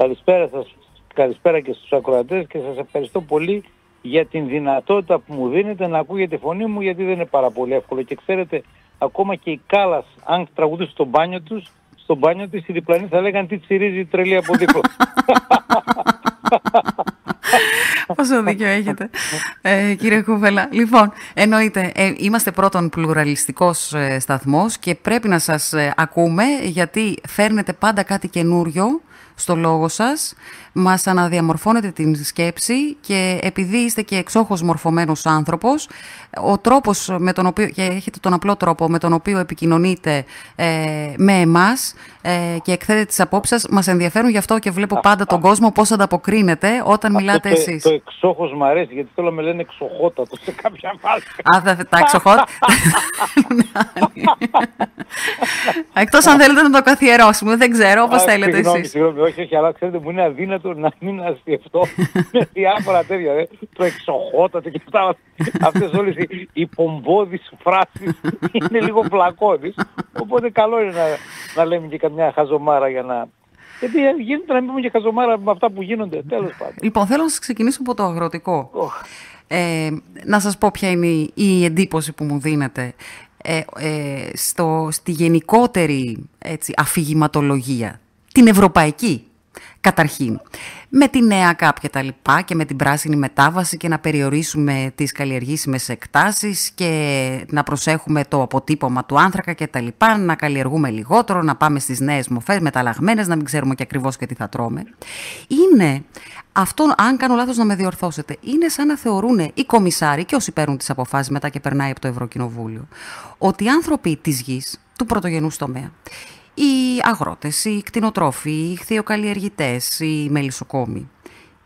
Καλησπέρα σας, καλησπέρα και στους ακροατές και σας ευχαριστώ πολύ για την δυνατότητα που μου δίνετε να ακούγεται η φωνή μου, γιατί δεν είναι πάρα πολύ εύκολο. Και ξέρετε, ακόμα και η Κάλλας, αν τραγουδούσε στο μπάνιο της, οι διπλανοί θα λέγανε τι τσιρίζει η τρελή από δίπλα. Πόσο δίκιο έχετε, κύριε Κούβελα. Λοιπόν, εννοείται, είμαστε πρώτον πλουραλιστικός σταθμός και πρέπει να σας ακούμε, γιατί φέρνετε πάντα κάτι καινούριο στο λόγο σας, μας αναδιαμορφώνετε την σκέψη και επειδή είστε και εξόχως μορφωμένος άνθρωπος, ο τρόπος με τον οποίο, και έχετε τον απλό τρόπο με τον οποίο επικοινωνείτε με εμάς και εκθέτετε τις απόψεις σας, μας ενδιαφέρουν, γι' αυτό και βλέπω πάντα τον κόσμο πώς ανταποκρίνεται όταν μιλάτε εσείς. Το εξόχως μου αρέσει, γιατί θέλω να με λένε εξοχότατο σε κάποια φάση. Τα εξοχότατα. Εκτός αν θέλετε να το καθιερώσουμε, δεν ξέρω, όπως θέλετε εσείς. Συγγνώμη, όχι, αλλά ξέρετε, μου είναι αδύνατο να μην ασκεφτώ με διάφορα τέτοια, το εξοχότατο και αυτά. Αυτές όλες οι πομπώδεις φράσεις είναι λίγο φλακώδεις, οπότε καλό είναι να λέμε και καμιά χαζομάρα για να... Γιατί γίνεται να μην πούμε και χαζομάρα με αυτά που γίνονται, τέλος πάντων. Λοιπόν, θέλω να σας ξεκινήσω από το αγροτικό. Να σας πω ποια είναι η εντύπωση που μου δίνεται στη γενικότερη αφηγηματολογία, την ευρωπαϊκή καταρχήν, με τη νέα ΚΑΠ και τα λοιπά και με την πράσινη μετάβαση και να περιορίσουμε τις καλλιεργήσιμες εκτάσεις και να προσέχουμε το αποτύπωμα του άνθρακα και τα λοιπά, να καλλιεργούμε λιγότερο, να πάμε στις νέες μορφές μεταλλαγμένες, να μην ξέρουμε και ακριβώς και τι θα τρώμε. Είναι αυτό, αν κάνω λάθος να με διορθώσετε, είναι σαν να θεωρούν οι κομισάροι και όσοι παίρνουν τις αποφάσεις μετά και περνάει από το Ευρωκοινοβούλιο, ότι οι άνθρωποι της γης, του πρωτογενούς τομέα, οι αγρότες, οι κτηνοτρόφοι, οι χθιοκαλλιεργητές, οι μελισσοκόμοι,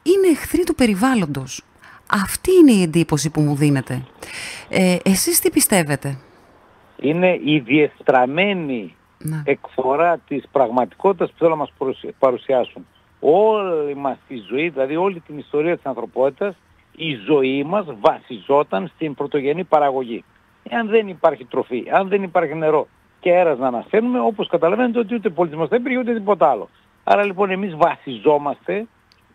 είναι εχθροί του περιβάλλοντος. Αυτή είναι η εντύπωση που μου δίνετε. Εσείς τι πιστεύετε? Είναι η διεστραμμένη εκφορά της πραγματικότητας που θέλουν να μας παρουσιάσουν. Όλη μας τη ζωή, δηλαδή όλη την ιστορία της ανθρωπότητας, η ζωή μας βασιζόταν στην πρωτογενή παραγωγή. Αν δεν υπάρχει τροφή, αν δεν υπάρχει νερό και αέρας να ανασένουμε, όπως καταλαβαίνετε ότι ούτε πολιτισμός δεν υπήρχε ούτε τίποτα άλλο. Άρα λοιπόν εμείς βασιζόμαστε,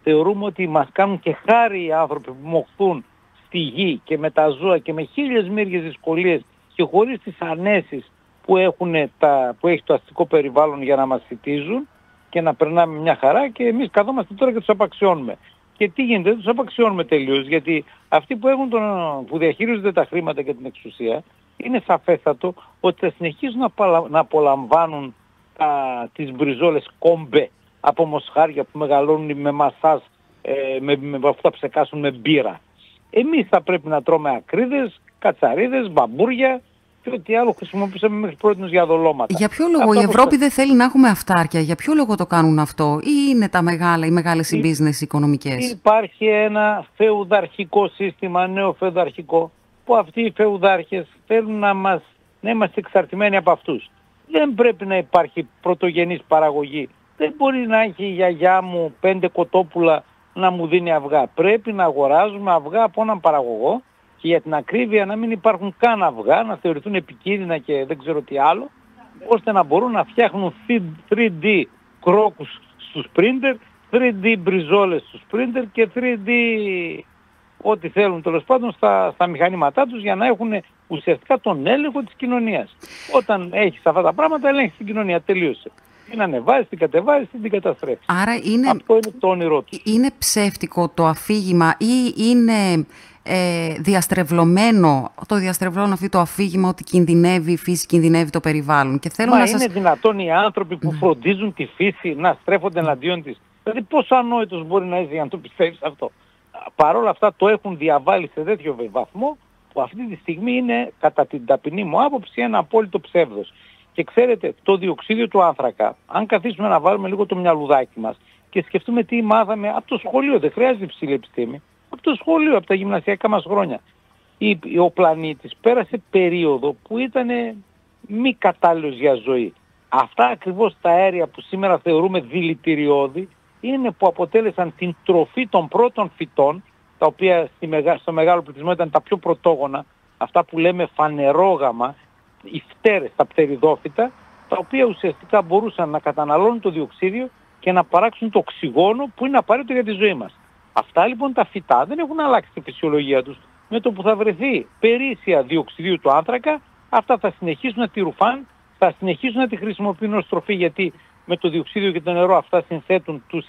θεωρούμε ότι μας κάνουν και χάρη οι άνθρωποι που μοχθούν στη γη και με τα ζώα και με χίλιες μύριες δυσκολίες και χωρίς τις ανέσεις που έχει το αστικό περιβάλλον για να μας θητίζουν και να περνάμε μια χαρά, και εμείς καθόμαστε τώρα και τους απαξιώνουμε. Και τι γίνεται, δεν τους απαξιώνουμε τελείως, γιατί αυτοί που διαχειρίζονται τα χρήματα και την εξουσία, είναι σαφέστατο ότι θα συνεχίσουν να απολαμβάνουν τις μπριζόλες κόμπε από μοσχάρια που μεγαλώνουν με μασάζ, με αυτά που ψεκάσουν με μπύρα. Εμείς θα πρέπει να τρώμε ακρίδες, κατσαρίδες, μπαμπούρια και ό,τι άλλο χρησιμοποιήσαμε μέχρι πρώτης για δολώματα. Για ποιο λόγο η Ευρώπη δεν θέλει να έχουμε αυτάρκεια? Για ποιο λόγο το κάνουν αυτό? Ή είναι οι μεγάλες business οικονομικές? Υπάρχει ένα φεουδαρχικό σύστημα, νέο φεουδαρχικό, που αυτοί οι φεουδάρχες θέλουν να είμαστε εξαρτημένοι από αυτούς. Δεν πρέπει να υπάρχει πρωτογενής παραγωγή. Δεν μπορεί να έχει η γιαγιά μου 5 κοτόπουλα να μου δίνει αυγά. Πρέπει να αγοράζουμε αυγά από έναν παραγωγό, και για την ακρίβεια να μην υπάρχουν καν αυγά, να θεωρηθούν επικίνδυνα και δεν ξέρω τι άλλο, ώστε να μπορούν να φτιάχνουν 3D κρόκους στους πρίντερ, 3D μπριζόλες στους πρίντερ και 3D ό,τι θέλουν τέλος πάντων στα μηχανήματά τους, για να έχουν ουσιαστικά τον έλεγχο της κοινωνίας. Όταν έχεις αυτά τα πράγματα, ελέγχεις την κοινωνία, τελείωσε. Την ανεβάζεις, την κατεβάζεις, την καταστρέφεις. Άρα αυτό είναι το όνειρό του. Είναι ψεύτικο το αφήγημα ή είναι διαστρεβλωμένο, το διαστρεβλώνω αυτό το αφήγημα ότι κινδυνεύει η φύση, κινδυνεύει το περιβάλλον? Και θέλω είναι δυνατόν οι άνθρωποι που φροντίζουν τη φύση να στρέφονται εναντίον της? Δηλαδή πόσο ανόητος μπορεί να είσαι για να το πιστεύεις αυτό? Παρ' όλα αυτά το έχουν διαβάλει σε τέτοιο βαθμό που αυτή τη στιγμή είναι, κατά την ταπεινή μου άποψη, ένα απόλυτο ψεύδος. Και ξέρετε, το διοξείδιο του άνθρακα, αν καθίσουμε να βάλουμε λίγο το μυαλουδάκι μας και σκεφτούμε τι μάθαμε από το σχολείο, δεν χρειάζεται υψηλή επιστήμη, από το σχολείο, από τα γυμνασιακά μας χρόνια. Ο πλανήτης πέρασε περίοδο που ήταν μη κατάλληλος για ζωή. Αυτά ακριβώς τα αέρια που σήμερα θεωρούμε δηλητηριώδη είναι που αποτέλεσαν την τροφή των πρώτων φυτών, τα οποία στο μεγάλο πληθυσμό ήταν τα πιο πρωτόγωνα, αυτά που λέμε φανερόγαμα, οι φτέρες, τα πτεριδόφυτα, τα οποία ουσιαστικά μπορούσαν να καταναλώνουν το διοξίδιο και να παράξουν το οξυγόνο που είναι απαραίτητο για τη ζωή μας. Αυτά λοιπόν τα φυτά δεν έχουν αλλάξει τη φυσιολογία τους. Με το που θα βρεθεί περίσσια διοξιδίου του άνθρακα, αυτά θα συνεχίσουν να τη ρουφάν, θα συνεχίσουν να τη χρησιμοποιούν ως τροφή, γιατί με το διοξίδιο και το νερό αυτά συνθέτουν τους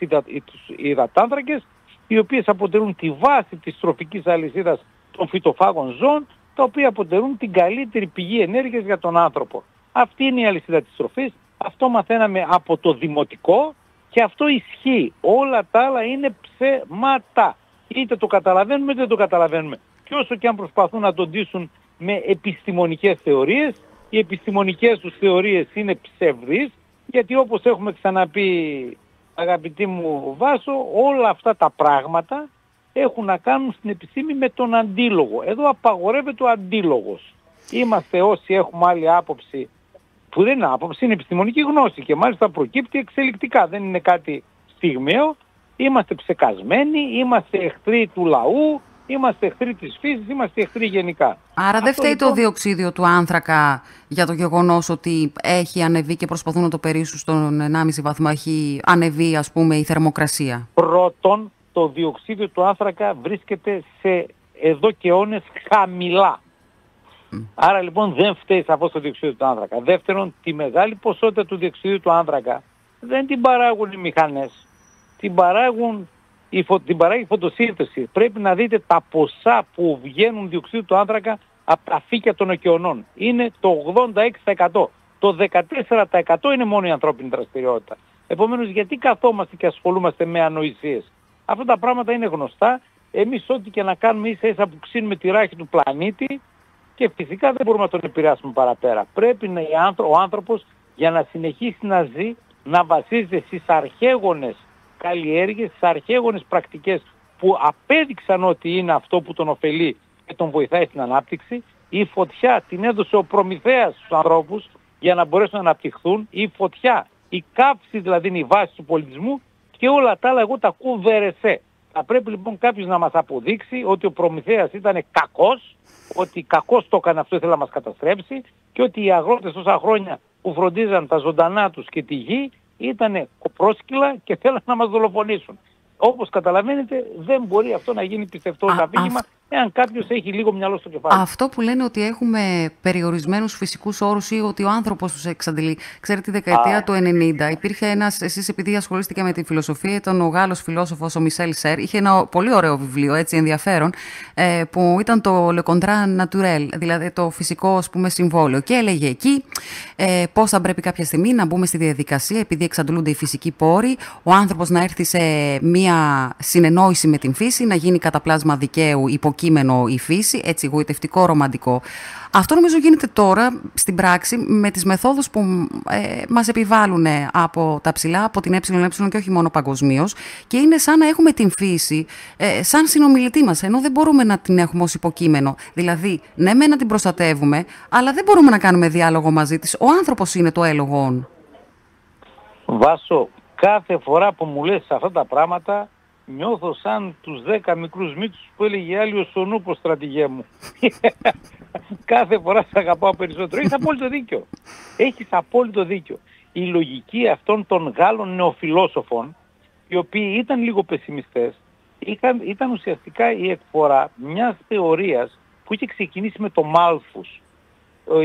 υδατάνθρακες, οι οποίες αποτελούν τη βάση της τροφικής αλυσίδας των φυτοφάγων ζώων, τα οποία αποτελούν την καλύτερη πηγή ενέργειας για τον άνθρωπο. Αυτή είναι η αλυσίδα της τροφής, αυτό μαθαίναμε από το δημοτικό και αυτό ισχύει. Όλα τα άλλα είναι ψέματα. Είτε το καταλαβαίνουμε είτε δεν το καταλαβαίνουμε. Και όσο και αν προσπαθούν να τον ντύσουν με επιστημονικές θεωρίες, οι επιστημονικές τους θεωρίες είναι ψευδείς, γιατί όπως έχουμε ξαναπεί, αγαπητή μου Βάσο, όλα αυτά τα πράγματα έχουν να κάνουν στην επιστήμη με τον αντίλογο. Εδώ απαγορεύεται ο αντίλογος. Είμαστε όσοι έχουμε άλλη άποψη, που δεν είναι άποψη, είναι επιστημονική γνώση και μάλιστα προκύπτει εξελικτικά, δεν είναι κάτι στιγμιαίο. Είμαστε ψεκασμένοι, είμαστε εχθροί του λαού, είμαστε εχθροί της φύσης, είμαστε εχθροί γενικά. Άρα δεν φταίει το διοξίδιο του άνθρακα για το γεγονός ότι έχει ανεβεί και προσπαθούν να το περίσσουν στον 1,5 βαθμό, έχει ανεβεί ας πούμε η θερμοκρασία? Πρώτον, το διοξίδιο του άνθρακα βρίσκεται σε εδώ και αιώνες χαμηλά. Άρα λοιπόν δεν φταίει σαφώς το διοξείδιο του άνθρακα. Δεύτερον, τη μεγάλη ποσότητα του διοξειδίου του άνθρακα δεν την παράγουν οι μηχανές. Την παράγει η φωτοσύνθεση. Πρέπει να δείτε τα ποσά που βγαίνουν διοξείδιο του άνθρακα από τα φύκια των ωκεανών. Είναι το 86%. Το 14% είναι μόνο η ανθρώπινη δραστηριότητα. Επομένως, γιατί καθόμαστε και ασχολούμαστε με ανοησίες? Αυτά τα πράγματα είναι γνωστά. Εμείς ό,τι και να κάνουμε ίσα ίσα που ξύνουμε τη ράχη του πλανήτη, και φυσικά δεν μπορούμε να τον επηρεάσουμε παραπέρα. Πρέπει ο άνθρωπος για να συνεχίσει να ζει, να βασίζεται στις αρχαίγονες καλλιέργειες, στις αρχαίγονες πρακτικές που απέδειξαν ότι είναι αυτό που τον ωφελεί και τον βοηθάει στην ανάπτυξη. Η φωτιά την έδωσε ο Προμηθέας στους ανθρώπους για να μπορέσουν να αναπτυχθούν. Η φωτιά, η κάψη δηλαδή είναι η βάση του πολιτισμού, και όλα τα άλλα εγώ τα ακούω βερεσέ. Θα πρέπει λοιπόν κάποιος να μας αποδείξει ότι ο Προμηθέας ήταν κακός, ότι κακώς το έκανε αυτό, ήθελε να μας καταστρέψει, και ότι οι αγρότες τόσα χρόνια που φροντίζαν τα ζωντανά τους και τη γη ήταν πρόσκυλα και θέλαν να μας δολοφονήσουν. Όπως καταλαβαίνετε, δεν μπορεί αυτό να γίνει πιστευτό αφήγημα εάν κάποιος έχει λίγο μυαλό στο κεφάλι. Αυτό που λένε ότι έχουμε περιορισμένους φυσικούς όρους ή ότι ο άνθρωπος τους εξαντλεί. Ξέρετε, τη δεκαετία του 90 υπήρχε ένας, εσείς επειδή ασχολείστε με τη φιλοσοφία, ήταν ο Γάλλος φιλόσοφος ο Μισελ Σέρ, είχε ένα πολύ ωραίο βιβλίο, έτσι ενδιαφέρον, που ήταν το Le Contrat Naturel, δηλαδή το φυσικό ας πούμε συμβόλαιο. Και έλεγε εκεί πώς θα πρέπει κάποια στιγμή να μπούμε στη διαδικασία, επειδή εξαντλούνται οι φυσικοί πόροι, ο άνθρωπος να έρθει σε μία συνεννόηση με την φύση, να γίνει κατά πλάσμα δικαίου υποκείμενο η φύση, έτσι γοητευτικό, ρομαντικό. Αυτό νομίζω γίνεται τώρα στην πράξη με τις μεθόδους που μας επιβάλλουν από τα ψηλά, από την ΕΕ και όχι μόνο παγκοσμίως, και είναι σαν να έχουμε την φύση σαν συνομιλητή μας, ενώ δεν μπορούμε να την έχουμε ως υποκείμενο. Δηλαδή, ναι μεν να την προστατεύουμε, αλλά δεν μπορούμε να κάνουμε διάλογο μαζί της. Ο άνθρωπος είναι το έλογον. Βάσο, κάθε φορά που μου λες αυτά τα πράγματα, νιώθω σαν τους 10 μικρούς μύτους που έλεγε άλλη ο Σονούπος, στρατηγέ μου. Κάθε φορά σε αγαπάω περισσότερο. Έχεις απόλυτο δίκιο. Έχεις απόλυτο δίκιο. Η λογική αυτών των Γάλλων νεοφιλόσοφων, οι οποίοι ήταν λίγο πεσημιστές, ήταν ουσιαστικά η εκφορά μιας θεωρίας που είχε ξεκινήσει με το Μάλθους.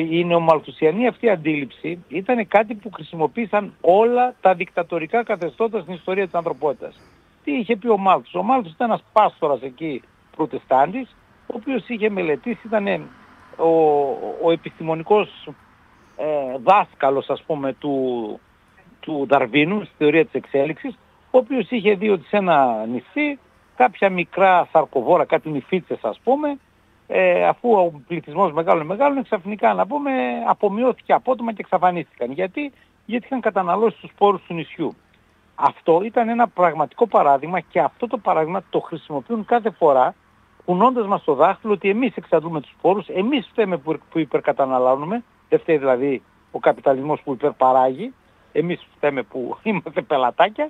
Η νεομαλθουσιανή αυτή αντίληψη ήταν κάτι που χρησιμοποίησαν όλα τα δικτατορικά καθεστώτα στην ιστορία της ανθρωπότητας. Τι είχε πει ο Μάλθους? Ο Μάλθους ήταν ένας πάστορας εκεί, προτεστάντης, ο οποίος είχε μελετήσει, ήταν ο επιστημονικός δάσκαλος ας πούμε του Δαρβίνου στη θεωρία της εξέλιξης, ο οποίος είχε δει ότι σε ένα νησί κάποια μικρά σαρκοβόρα, κάτι νηφίτσες ας πούμε, αφού ο πληθυσμός μεγάλωνε, ξαφνικά να πούμε απομειώθηκε απότομα και εξαφανίστηκαν. Γιατί είχαν καταναλώσει τους σπόρους του νησιού. Αυτό ήταν ένα πραγματικό παράδειγμα και αυτό το παράδειγμα το χρησιμοποιούν κάθε φορά κουνώντας μας το δάχτυλο ότι εμείς εξαντλούμε τους σπόρους, εμείς φταίμε που υπερκαταναλώνουμε, δεν φταίει δηλαδή ο καπιταλισμός που υπερπαράγει, εμείς φταίμε που είμαστε πελατάκια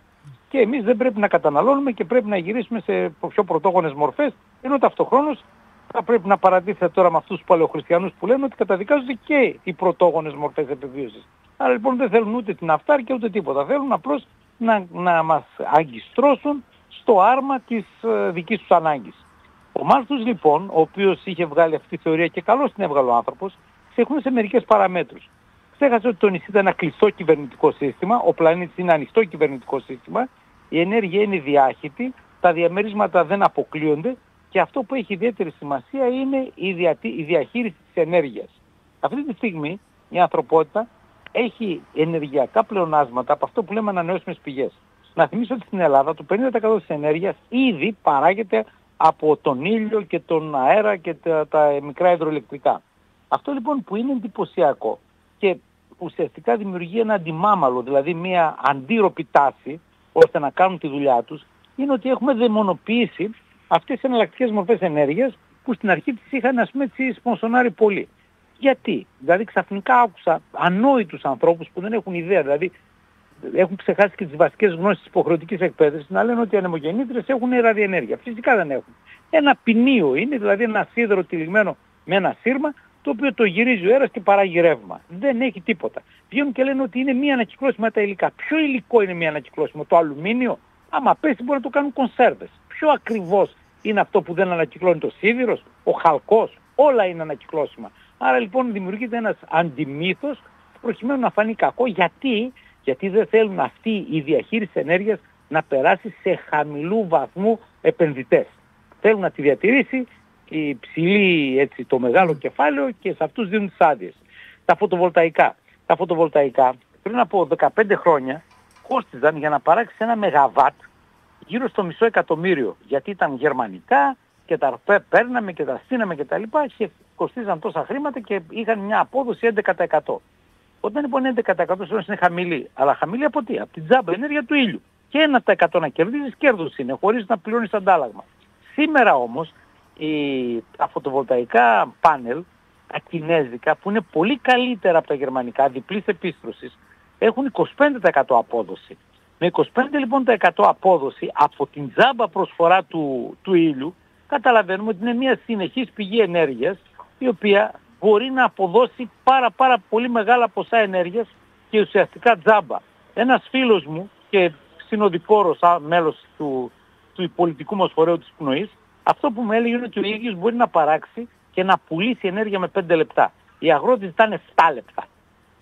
και εμείς δεν πρέπει να καταναλώνουμε και πρέπει να γυρίσουμε σε πιο πρωτόγονες μορφές, ενώ ταυτοχρόνως θα πρέπει να παρατήθετε τώρα με αυτούς τους παλαιοχριστιανούς που λένε ότι καταδικάζονται και οι πρωτόγονες μορφές επιβίωσης. Άρα λοιπόν δεν θέλουν ούτε την αυτάρκεια ούτε τίποτα. Θέλουν απλώς να μας αγκιστρώσουν στο άρμα της δικής τους ανάγκης. Ο Μάλθους λοιπόν, ο οποίος είχε βγάλει αυτή τη θεωρία και καλώς την έβγαλε ο άνθρωπος, ξεχνούσε σε μερικές παραμέτρους. Ξέχασε ότι το νησί ήταν ένα κλειστό κυβερνητικό σύστημα, ο πλανήτης είναι ανοιχτό κυβερνητικό σύστημα, η ενέργεια είναι διάχυτη, τα διαμερίσματα δεν αποκλείονται και αυτό που έχει ιδιαίτερη σημασία είναι η διαχείριση της ενέργειας. Αυτή τη στιγμή η ανθρωπότητα έχει ενεργειακά πλεονάσματα από αυτό που λέμε ανανεώσιμες πηγές. Να θυμίσω ότι στην Ελλάδα το 50% της ενέργειας ήδη παράγεται από τον ήλιο και τον αέρα και τα μικρά υδροελεκτρικά. Αυτό λοιπόν που είναι εντυπωσιακό και ουσιαστικά δημιουργεί ένα αντιμάμαλο, δηλαδή μια αντίρροπη τάση, ώστε να κάνουν τη δουλειά τους, είναι ότι έχουμε δαιμονοποιήσει αυτές τις εναλλακτικές μορφές ενέργειας που στην αρχή τις είχαν, ας πούμε, έτσι σπονσονάρει πολύ. Γιατί? Δηλαδή ξαφνικά άκουσα ανόητους ανθρώπους που δεν έχουν ιδέα, δηλαδή έχουν ξεχάσει και τις βασικές γνώσεις της υποχρεωτικής εκπαίδευσης, να λένε ότι οι ανεμογεννήτρες έχουν ραδιενέργεια. Φυσικά δεν έχουν. Ένα ποινίο είναι, δηλαδή ένα σίδερο τυλιγμένο με ένα σύρμα, το οποίο το γυρίζει ο αέρας και παράγει ρεύμα. Δεν έχει τίποτα. Βγαίνουν και λένε ότι είναι μη ανακυκλώσιμα τα υλικά. Ποιο υλικό είναι μη ανακυκλώσιμο? Το αλουμίνιο? Άμα πέσει μπορεί να το κάνουν κονσέρβες. Ποιο ακριβώς είναι αυτό που δεν ανακυκλώνει? Το σίδηρος, ο χαλκός? Όλα είναι ανακυκλώσιμα. Άρα λοιπόν δημιουργείται ένας αντιμύθος προκειμένου να φανεί κακό. Γιατί δεν θέλουν αυτή η διαχείριση ενέργειας να περάσει σε χαμηλού βαθμού επενδυτές. Θέλουν να τη διατηρήσει η ψηλή, έτσι, το μεγάλο κεφάλαιο και σε αυτούς δίνουν τις άδειες. Τα φωτοβολταϊκά πριν από 15 χρόνια κόστιζαν για να παράξει ένα μεγαβάτ γύρω στο μισό εκατομμύριο. Γιατί ήταν γερμανικά και τα παίρναμε και τα στείναμε και τα λοιπά και κοστίζαν τόσα χρήματα και είχαν μια απόδοση 11%. Όταν λοιπόν 11% είναι χαμηλή, αλλά χαμηλή από τι? Από την τζάμπα ενέργεια του ήλιου. Και 1% να κερδίζεις, κέρδος είναι, χωρίς να πληρώνεις αντάλλαγμα. Σήμερα όμως τα φωτοβολταϊκά πάνελ, τα κινέζικα, που είναι πολύ καλύτερα από τα γερμανικά, διπλής επίστρωσης, έχουν 25% απόδοση. Με 25% λοιπόν τα 100 απόδοση από την τζάμπα προσφορά του ήλιου, καταλαβαίνουμε ότι είναι μια συνεχής πηγή ενέργειας, η οποία μπορεί να αποδώσει πάρα πολύ μεγάλα ποσά ενέργειας και ουσιαστικά τζάμπα. Ένας φίλος μου και συνοδικόρος, μέλος του πολιτικού μας φορέου της πνοής, αυτό που μου έλεγε είναι ότι ο ίδιος μπορεί να παράξει και να πουλήσει ενέργεια με 5 λεπτά. Οι αγρότες ζητάνε 7 λεπτά.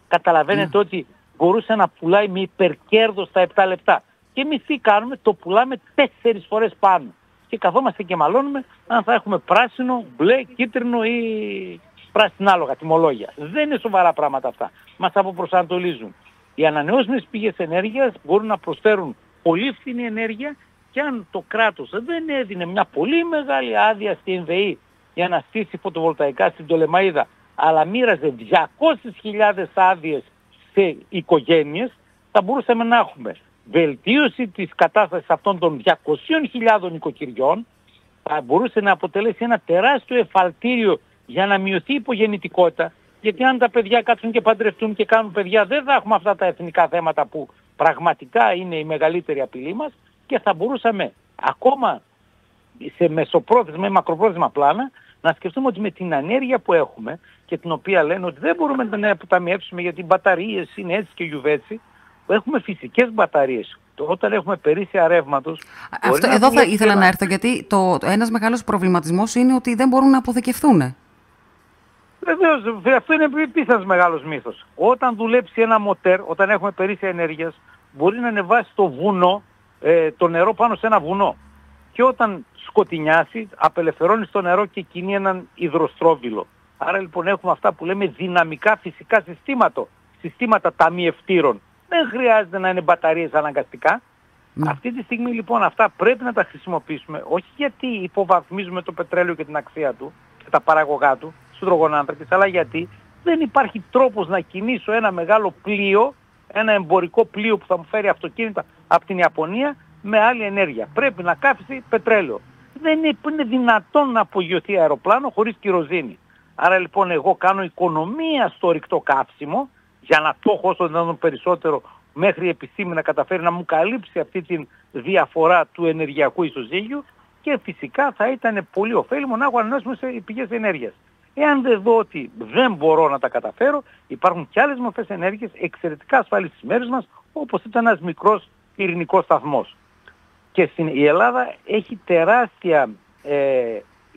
Καταλαβαίνετε ότι μπορούσε να πουλάει με υπερκέρδος τα 7 λεπτά. Και εμείς τι κάνουμε? Το πουλάμε 4 φορές πάνω. Και καθόμαστε και μαλώνουμε αν θα έχουμε πράσινο, μπλε, κίτρινο ή πράσινο άλογα, τιμολόγια. Δεν είναι σοβαρά πράγματα αυτά. Μας αποπροσανατολίζουν. Οι ανανεώσιμες πηγές ενέργειας μπορούν να προσφέρουν πολύ φθηνή ενέργεια και αν το κράτος δεν έδινε μια πολύ μεγάλη άδεια στη ΕΝΔΕΗ για να στήσει φωτοβολταϊκά στην Πτολεμαΐδα, αλλά μοίραζε 200.000 άδειες σε οικογένειες, θα μπορούσαμε να έχουμε βελτίωση της κατάστασης αυτών των 200.000 οικοκυριών, θα μπορούσε να αποτελέσει ένα τεράστιο εφαλτήριο για να μειωθεί η υπογεννητικότητα, γιατί αν τα παιδιά κάτσουν και παντρευτούν και κάνουν παιδιά, δεν θα έχουμε αυτά τα εθνικά θέματα που πραγματικά είναι η μεγαλύτερη απειλή μας και θα μπορούσαμε ακόμα σε μεσοπρόθεσμα ή μακροπρόθεσμα πλάνα να σκεφτούμε ότι με την ανέργεια που έχουμε και την οποία λένε ότι δεν μπορούμε να την αποταμιεύσουμε γιατί οι μπαταρίες είναι έτσι και γιουβέτσι, έχουμε φυσικές μπαταρίες. Όταν έχουμε περίσσια ρεύματος... Εδώ θα ήθελα να έρθω, γιατί ένας μεγάλος προβληματισμός είναι ότι δεν μπορούν να αποθηκευθούν. Βεβαίως, αυτό είναι επίσης ένας μεγάλος μύθος. Όταν δουλέψει ένα μοτέρ, όταν έχουμε περίσσια ενέργειας, μπορεί να ανεβάσει στο βουνό το νερό πάνω σε ένα βουνό. Και όταν σκοτεινιάσει, απελευθερώνει στο νερό και κινεί έναν υδροστρόβιλο. Άρα λοιπόν έχουμε αυτά που λέμε δυναμικά φυσικά συστήματα ταμιευτήρων. Δεν χρειάζεται να είναι μπαταρίες αναγκαστικά. Αυτή τη στιγμή λοιπόν αυτά πρέπει να τα χρησιμοποιήσουμε, όχι γιατί υποβαθμίζουμε το πετρέλαιο και την αξία του και τα παραγωγά του, στους υδρογονάνθρακες, αλλά γιατί δεν υπάρχει τρόπος να κινήσω ένα μεγάλο πλοίο, ένα εμπορικό πλοίο που θα μου φέρει αυτοκίνητα από την Ιαπωνία με άλλη ενέργεια. Πρέπει να κάψει πετρέλαιο. Δεν είναι δυνατόν να απογειωθεί αεροπλάνο χωρίς κυροζήνη. Άρα λοιπόν εγώ κάνω οικονομία στο ορυκτό καύσιμο για να το έχω όσο δυνατόν περισσότερο μέχρι η επιστήμη να καταφέρει να μου καλύψει αυτή τη διαφορά του ενεργειακού ισοζύγιου και φυσικά θα ήταν πολύ ωφέλιμο να έχω ανανεώσιμες πηγές ενέργειας. Εάν δεν δω ότι δεν μπορώ να τα καταφέρω, υπάρχουν και άλλες μορφές ενέργειας εξαιρετικά ασφαλείς στις μέρες μας, όπως ήταν ένας μικρός πυρηνικός σταθμός. Και η Ελλάδα έχει τεράστια,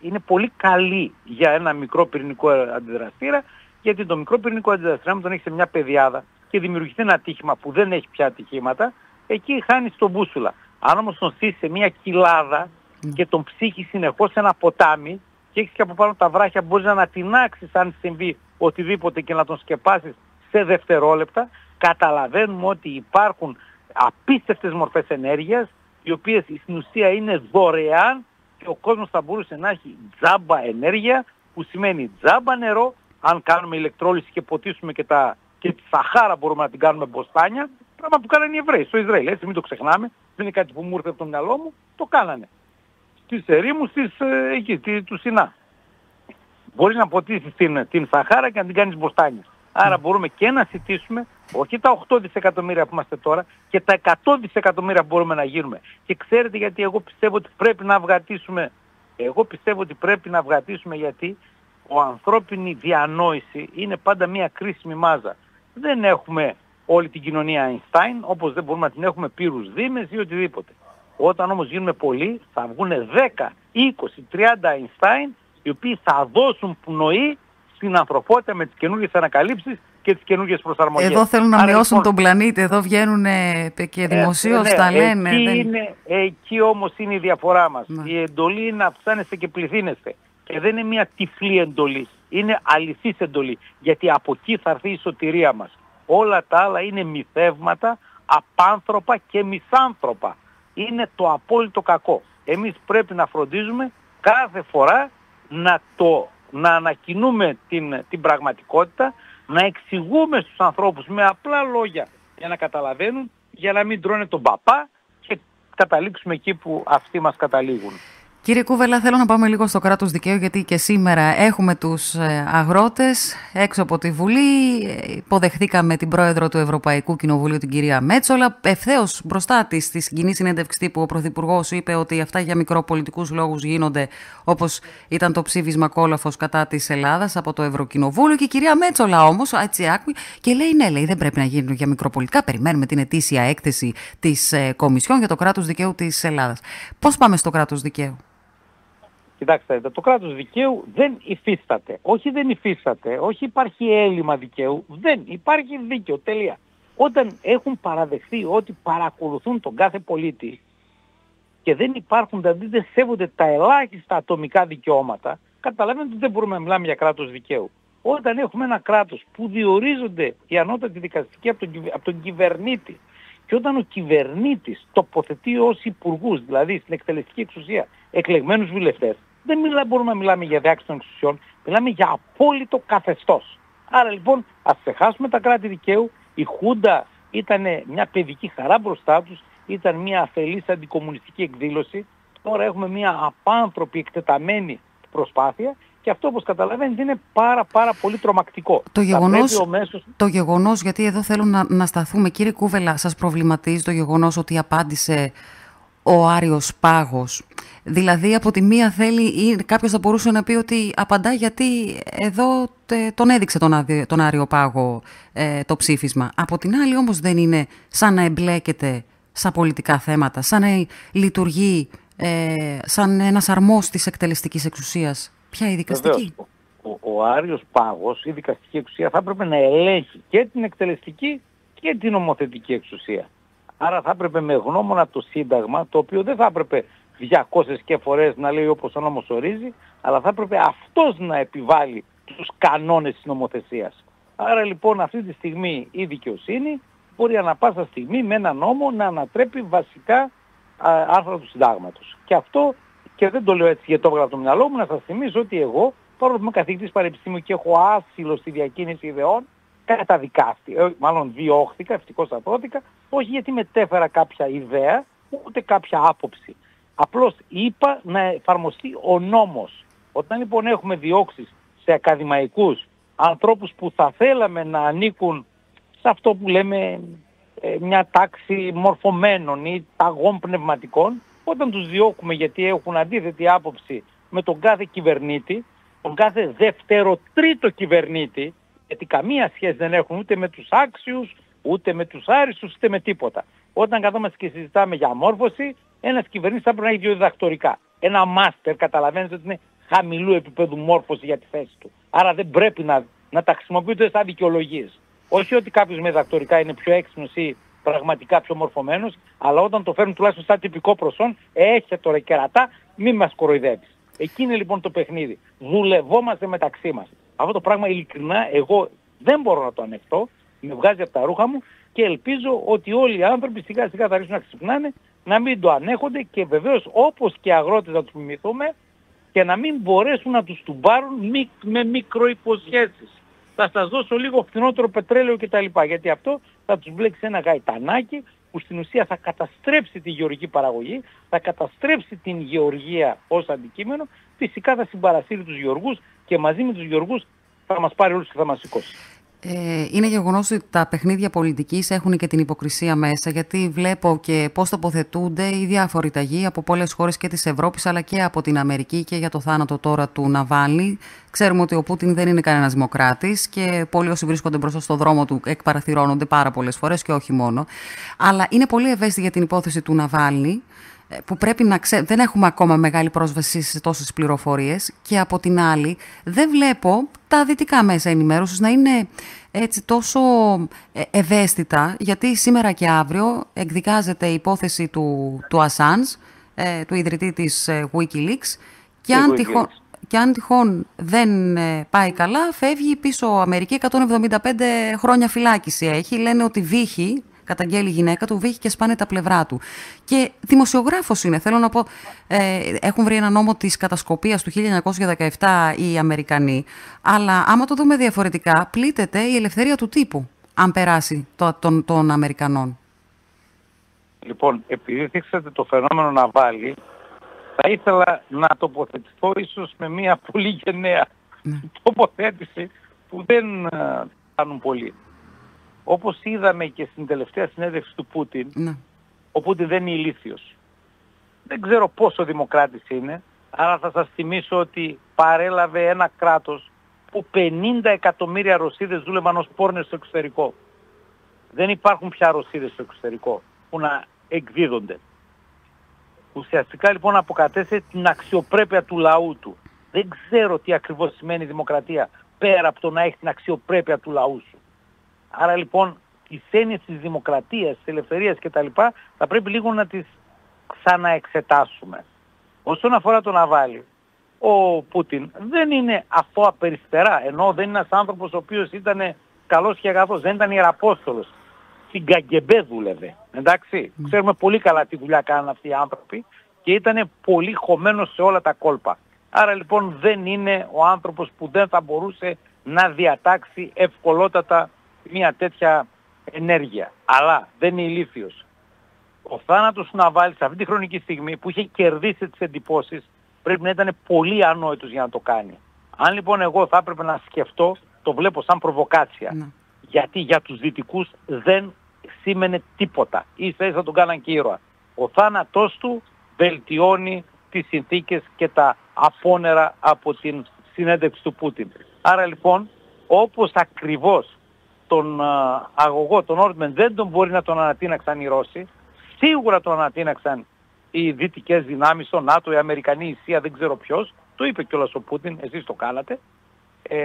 είναι πολύ καλή για ένα μικρό πυρηνικό αντιδραστήρα, γιατί το μικρό πυρηνικό αντιδραστήρα, αν τον έχει σε μια πεδιάδα και δημιουργηθεί ένα ατύχημα που δεν έχει πια ατυχήματα, εκεί χάνεις τον μπούσουλα. Αν όμως τον στήσεις σε μια κοιλάδα και τον ψύχεις συνεχώς σε ένα ποτάμι και έχεις και από πάνω τα βράχια, μπορείς να ανατινάξεις αν συμβεί οτιδήποτε και να τον σκεπάσεις σε δευτερόλεπτα, καταλαβαίνουμε ότι υπάρχουν απίστευτες μορφές ενέργειας, οι οποίες στην ουσία είναι δωρεάν και ο κόσμος θα μπορούσε να έχει τζάμπα ενέργεια, που σημαίνει τζάμπα νερό. Αν κάνουμε ηλεκτρόλυση και ποτίσουμε και τη Σαχάρα μπορούμε να την κάνουμε μποστάνια, πράγμα που κάνανε οι Εβραίοι στο Ισραήλ, έτσι μην το ξεχνάμε, δεν είναι κάτι που μου ήρθε από το μυαλό μου, το κάνανε. Στις ερήμους του Σινά. Μπορείς να ποτίσεις την Σαχάρα και να την κάνεις μποστάνια. Άρα μπορούμε και να συντήσουμε, όχι τα 8 δισεκατομμύρια που είμαστε τώρα, και τα 100 δισεκατομμύρια που μπορούμε να γίνουμε. Και ξέρετε γιατί εγώ πιστεύω ότι πρέπει να αυγατήσουμε. Εγώ πιστεύω ότι πρέπει να αυγατήσουμε, γιατί η ανθρώπινη διανόηση είναι πάντα μια κρίσιμη μάζα. Δεν έχουμε όλη την κοινωνία Αϊνστάιν, όπως δεν μπορούμε να την έχουμε πύρους δήμες ή οτιδήποτε. Όταν όμως γίνουμε πολλοί, θα βγουν 10, 20, 30 Αϊνστάιν, οι οποίοι θα δώσουν πνοή στην ανθρωπότητα με τις καινούργιες ανακαλύψεις και τις καινούργιες προσαρμογές. Εδώ θέλουν να μειώσουν τον πλανήτη, εδώ βγαίνουν και δημοσίως τα λένε. Εκεί όμως είναι η διαφορά μας. Η εντολή είναι να αυξάνεστε και πληθύνεστε. Και δεν είναι μια τυφλή εντολή, είναι αληθής εντολή. Γιατί από εκεί θα έρθει η σωτηρία μας. Όλα τα άλλα είναι μυθεύματα, απάνθρωπα και μισάνθρωπα. Είναι το απόλυτο κακό. Εμείς πρέπει να φροντίζουμε κάθε φορά να ανακοινούμε την πραγματικότητα, να εξηγούμε στους ανθρώπους με απλά λόγια για να καταλαβαίνουν, για να μην τρώνε τον παπά και καταλήξουμε εκεί που αυτοί μας καταλήγουν. Κύριε Κούβελα, θέλω να πάμε λίγο στο κράτος δικαίου, γιατί και σήμερα έχουμε τους αγρότες έξω από τη Βουλή. Υποδεχθήκαμε την πρόεδρο του Ευρωπαϊκού Κοινοβουλίου, την κυρία Μέτσολα. Ευθέως μπροστά της, στη κοινή συνέντευξη τύπου, ο Πρωθυπουργός είπε ότι αυτά για μικροπολιτικούς λόγους γίνονται, όπως ήταν το ψήφισμα Κόλαφος κατά της Ελλάδας από το Ευρωκοινοβούλιο. Και η κυρία Μέτσολα όμως, έτσι άκουει και λέει: ναι, λέει, δεν πρέπει να γίνουν για μικροπολιτικά. Περιμένουμε την ετήσια έκθεση της Κομισιόν για το κράτος δικαίου της Ελλάδας. Πώς πάμε στο κράτος δικαίου? Κοιτάξτε, το κράτος δικαίου δεν υφίσταται. Όχι δεν υφίσταται, όχι υπάρχει έλλειμμα δικαίου, δεν υπάρχει δίκαιο, τελεία. Όταν έχουν παραδεχθεί ότι παρακολουθούν τον κάθε πολίτη και δεν υπάρχουν, δηλαδή δεν σέβονται τα ελάχιστα ατομικά δικαιώματα, καταλαβαίνετε ότι δεν μπορούμε να μιλάμε για κράτος δικαίου. Όταν έχουμε ένα κράτος που διορίζονται οι ανώτατοι δικαστικοί από τον κυβερνήτη, και όταν ο κυβερνήτης τοποθετεί ως υπουργούς, δηλαδή στην εκτελεστική εξουσία, εκλεγμένους βουλευτές, δεν μπορούμε να μιλάμε για διάκριση των εξουσιών, μιλάμε για απόλυτο καθεστώς. Άρα λοιπόν ας ξεχάσουμε τα κράτη δικαίου. Η Χούντα ήταν μια παιδική χαρά μπροστά τους, ήταν μια αφελής αντικομμουνιστική εκδήλωση. Τώρα έχουμε μια απάνθρωπη εκτεταμένη προσπάθεια. Και αυτό, όπως καταλαβαίνετε, είναι πάρα πολύ τρομακτικό. Το γεγονός, γιατί εδώ θέλω να σταθούμε, κύριε Κούβελα, σας προβληματίζει το γεγονός ότι απάντησε ο Άριος Πάγος? Δηλαδή, από τη μία θέλει, ή κάποιος θα μπορούσε να πει ότι απαντά γιατί εδώ τον έδειξε τον Άριο Πάγο το ψήφισμα. Από την άλλη όμως δεν είναι σαν να εμπλέκεται στα πολιτικά θέματα, σαν να λειτουργεί σαν ένας αρμός της εκτελεστικής εξουσίας. Ποια η δικαστική? Ο Άριος Πάγος, η δικαστική εξουσία, θα έπρεπε να ελέγχει και την εκτελεστική και την νομοθετική εξουσία. Άρα θα έπρεπε με γνώμονα το Σύνταγμα, το οποίο δεν θα έπρεπε 200 και φορές να λέει όπως ο νόμος ορίζει, αλλά θα έπρεπε αυτός να επιβάλλει τους κανόνες της νομοθεσίας. Άρα λοιπόν αυτή τη στιγμή η δικαιοσύνη μπορεί ανά πάσα στιγμή με ένα νόμο να ανατρέπει βασικά άρθρα του Συντάγματος. Και αυτό, και δεν το λέω έτσι γιατί το έβγαλα από το μυαλό μου, να σας θυμίσω ότι εγώ, παρόλο που είμαι καθηγητής πανεπιστήμιου και έχω άσυλο στη διακίνηση ιδεών, καταδικάστηκα, μάλλον διώχθηκα, ευτυχώς αθώθηκα, όχι γιατί μετέφερα κάποια ιδέα, ούτε κάποια άποψη. Απλώς είπα να εφαρμοστεί ο νόμος. Όταν λοιπόν έχουμε διώξεις σε ακαδημαϊκούς, ανθρώπους που θα θέλαμε να ανήκουν σε αυτό που λέμε μια τάξη μορφωμένων ή ταγών πνευματικών, όταν τους διώκουμε γιατί έχουν αντίθετη άποψη με τον κάθε κυβερνήτη, τον κάθε δεύτερο-τρίτο κυβερνήτη, γιατί καμία σχέση δεν έχουν ούτε με τους άξιους, ούτε με τους άριστους, ούτε με τίποτα. όταν καθόμαστε και συζητάμε για μόρφωση, ένας κυβερνήτης θα πρέπει να έχει 2 διδακτορικά. Ένα μάστερ, καταλαβαίνετε ότι είναι χαμηλού επίπεδου μόρφωση για τη θέση του. Άρα δεν πρέπει να τα χρησιμοποιούνται σαν δικαιολογίες. Όχι ότι κάποιος με διδακτορικά είναι πιο έξυπνος ή πραγματικά πιο μορφωμένος, αλλά όταν το φέρνουν τουλάχιστον σαν τυπικό προσόν, έχετε τώρα κερατά, μη μας κοροϊδεύεις. Εκεί είναι λοιπόν το παιχνίδι. Δουλευόμαστε μεταξύ μας. Αυτό το πράγμα ειλικρινά εγώ δεν μπορώ να το ανεχτώ, με βγάζει από τα ρούχα μου και ελπίζω ότι όλοι οι άνθρωποι σιγά σιγά θα αρχίσουν να ξυπνάνε, να μην το ανέχονται και βεβαίως όπως και αγρότες να τους μιμηθούμε και να μην μπορέσουν να τους τουμπάρουν με μικροϋποσχέσεις. Θα σας δώσω λίγο φθηνότερο πετρέλαιο κτλ. Γιατί αυτό θα τους μπλέξει ένα γαϊτανάκι που στην ουσία θα καταστρέψει τη γεωργική παραγωγή, θα καταστρέψει την γεωργία ως αντικείμενο, φυσικά θα συμπαρασύρει τους γεωργούς και μαζί με τους γεωργούς θα μας πάρει όλους και θα μας σηκώσει. Είναι γεγονός ότι τα παιχνίδια πολιτικής έχουν και την υποκρισία μέσα, γιατί βλέπω και πώς τοποθετούνται οι διάφοροι ταγοί από πολλές χώρες και της Ευρώπης αλλά και από την Αμερική και για το θάνατο τώρα του Ναβάλνη. Ξέρουμε ότι ο Πούτιν δεν είναι κανένας δημοκράτης και πολλοί όσοι βρίσκονται μπροστά στο δρόμο του εκπαραθυρώνονται πάρα πολλές φορές και όχι μόνο. Αλλά είναι πολύ ευαίσθητη για την υπόθεση του Ναβάλνη, που πρέπει να δεν έχουμε ακόμα μεγάλη πρόσβαση σε τόσες πληροφορίες και από την άλλη δεν βλέπω τα δυτικά μέσα ενημέρωσης να είναι έτσι τόσο ευαίσθητα, γιατί σήμερα και αύριο εκδικάζεται η υπόθεση του Ασάνζ, του ιδρυτή της WikiLeaks και αν τυχόν δεν πάει καλά φεύγει πίσω Αμερική. 175 χρόνια φυλάκιση έχει, λένε ότι βύχει, καταγγέλει η γυναίκα του, βύχει και σπάνε τα πλευρά του. Και δημοσιογράφος είναι, θέλω να πω, έχουν βρει ένα νόμο της κατασκοπίας του 1917 οι Αμερικανοί, αλλά άμα το δούμε διαφορετικά, πλήττεται η ελευθερία του τύπου, αν περάσει των Αμερικανών. Λοιπόν, επειδή δείξατε το φαινόμενο Ναβάλνη, θα ήθελα να τοποθετηθώ ίσως με μια πολύ γενναία τοποθέτηση που δεν κάνουν πολύ. Όπως είδαμε και στην τελευταία συνέντευξη του Πούτιν, ο Πούτιν δεν είναι ηλίθιος. Δεν ξέρω πόσο δημοκράτης είναι, αλλά θα σας θυμίσω ότι παρέλαβε ένα κράτος που 50 εκατομμύρια Ρωσίδες δούλευαν ως πόρνες στο εξωτερικό. Δεν υπάρχουν πια Ρωσίδες στο εξωτερικό που να εκδίδονται. Ουσιαστικά λοιπόν αποκατέστησε την αξιοπρέπεια του λαού του. Δεν ξέρω τι ακριβώς σημαίνει δημοκρατία πέρα από το να έχει την αξιοπρέπεια του λαού σου. Άρα λοιπόν τις έννοιες της δημοκρατίας, της ελευθερίας κτλ. Θα πρέπει λίγο να τις ξαναεξετάσουμε. Όσον αφορά τον Ναβάλνη, ο Πούτιν δεν είναι αθώα περιστερά, ενώ δεν είναι ένας άνθρωπος ο οποίος ήταν καλός και αγαθός, δεν ήταν ιεραπόστολος. Στην Καγκεμπέ δούλευε, εντάξει. Ξέρουμε πολύ καλά τι δουλειά κάνουν αυτοί οι άνθρωποι και ήταν πολύ χωμένος σε όλα τα κόλπα. Άρα λοιπόν δεν είναι ο άνθρωπος που δεν θα μπορούσε να διατάξει ευκολότατα μια τέτοια ενέργεια. Αλλά δεν είναι ηλίθιος. Ο θάνατος του Ναβάλνη σε αυτή τη χρονική στιγμή που είχε κερδίσει τις εντυπώσεις πρέπει να ήταν πολύ ανόητος για να το κάνει. Αν λοιπόν εγώ θα έπρεπε να σκεφτώ, το βλέπω σαν προβοκάτσια. Γιατί για τους δυτικούς δεν σήμαινε τίποτα. Ίσα ίσα τον κάναν και ήρωα. Ο θάνατός του βελτιώνει τις συνθήκες και τα απόνερα από την συνέντευξη του Πούτιν. Άρα λοιπόν, όπως ακριβώς τον αγωγό, τον Όρτμεν, δεν τον μπορεί να τον ανατείναξαν οι Ρώσοι, σίγουρα τον ανατείναξαν οι δυτικές δυνάμεις, το ΝΑΤΟ, οι Αμερικανοί, η ΣΥΑ, δεν ξέρω ποιος. Το είπε κιόλας ο Πούτιν, εσείς το κάνατε.